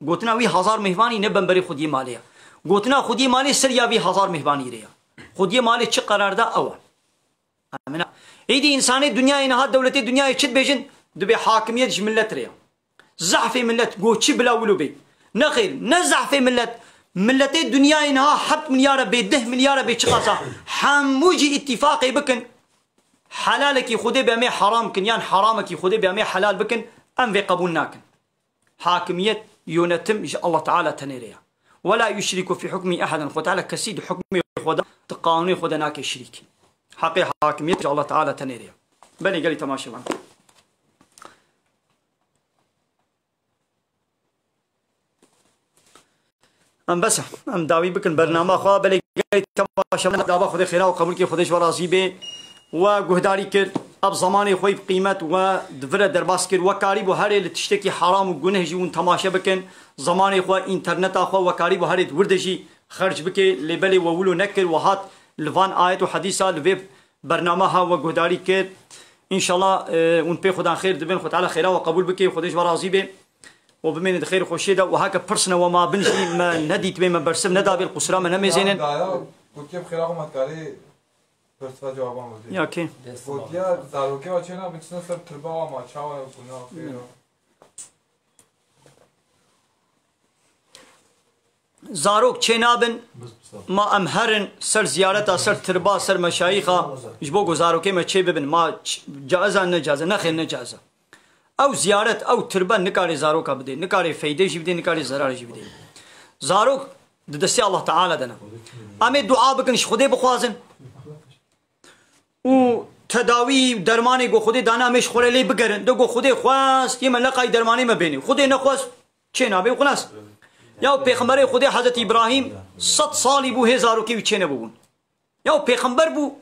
قوتنا وي هزار مهواني نبنبري خودي ماليا قوتنا خودي مالي سريا وي هزار مهواني ريا خودي مالي چه قرار دا اول امنا ايدي انساني دنيا انها دولتي دنيا چت بيجن دبي حاكمية ملت ريا زعفي ملت قو چي بلا ولو بي نخير نزعفي ملتي الدنيا انها 7 مليار بي 10 مليار بي چقاسا حموجي اتفاقي بكن حلالك خدي بأمي حرام كن يعني حرامك خدي بأمي حلال بكن أم في قبولناكن حاكمية يونتم الله تعالى تنيريا ولا يشرك في حكمي أحدا خد تعالى كسيد حكمي خدا تقانوني خدناك الشريك حقي حاكمية الله تعالى تنيريا بني قالي تماشي معنا أم بس أم داوي بكن برنامج خوا بلي قالي تماشي معنا دابا خدي خيرا وقبول كي خديش ورازي به وجهداري كر أب زماني خوي بقيمة ودفرة درباس كر وكاري بهاري لتشتكي حرام وجنه جون تماشى بكن زماني خوا إنترنت أخوا وكاري بهاري دوردشي خرج بكي لبلي وولو نكر وهات لفان آيات وحديثة لبيب برنامجها وجهداري كر إن شاء الله ونبي خدان خير دبن خد على خيره وقبول بكي خديش برازي به وبمن الخير خوشيدا وهاك برسنا وما بنجي ما نديت بما برسم ندى بالقسرة من هم زينن قلت بخير ما تقالي برسوا جوابان ودي. يا كي. وديا زاروكي وچنا بتشنا سر تربا وما چاوا وكنا خير. زاروك چنابن ما أمهرن سر زيارة سر تربا سر مشايخة جبوكو زاروكي ما چه ببن ما جائزة نجازة نخير نجازة أو زيارة أو تربا نكاري زاروكا بدي نكاري فايدة جي بدي نكاري زرار جي بدي زاروك دستي الله تعالى دنا أمي دعاء بكنش خدي بخوازن و تداوی درمانی گو خودی دانا مش خوره لی بگرن دو گو خودی خواست یه ملقای درمانی مبینی خودی نخواست چه نابی خلاص یا پیغمبر خودی حضرت ابراهیم 100 سالی بو هزارو کی چه نبون یا پیغمبر بو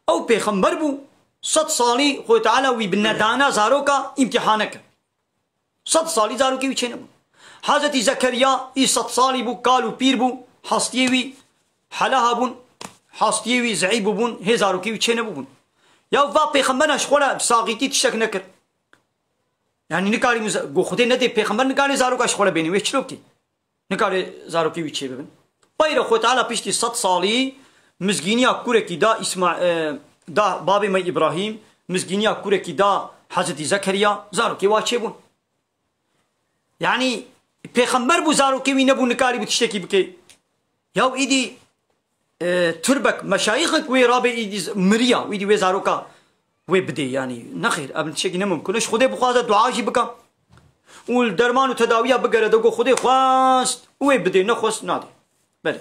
او پیغمبر بو 100 سالی خود تعالی وی بندانا زارو کا امتحانک 100 سالی زارو کی چه نبون حضرت زکریا ای 100 سالی بو قالو پیر بو حستیوی حلاها بون حستیوی زعیب بون هزارو کی چه نبون یا وا پیغمبر شخوره ساقیتی تشک نکر یعنی نکاری گو خودی نده پیغمبر نکاری زارو کا شخوره بینی وچلو کی نکاری زارو کی وچه ببین بایر خود تعالی پیشتی 100 سالی مزگینیا کوره کی دا دا باب ما ابراهیم مزگینیا کوره کی دا حضرت زکریا زارو کی واچه بون یعنی پیغمبر بو زارو کی نبو نکاری بتشتکی بکی یا ایدی تربك مشايخك وي رابي ايدي مريا ويدي وزاروكا وي بدي يعني نخير ابن شيء ممكنش خدي بخواز دعاء جي بكا والدرمان وتداويه بقرا دغو خدي خواست وي بدي نخوست نادي بله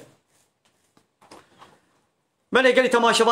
قال لي تماشى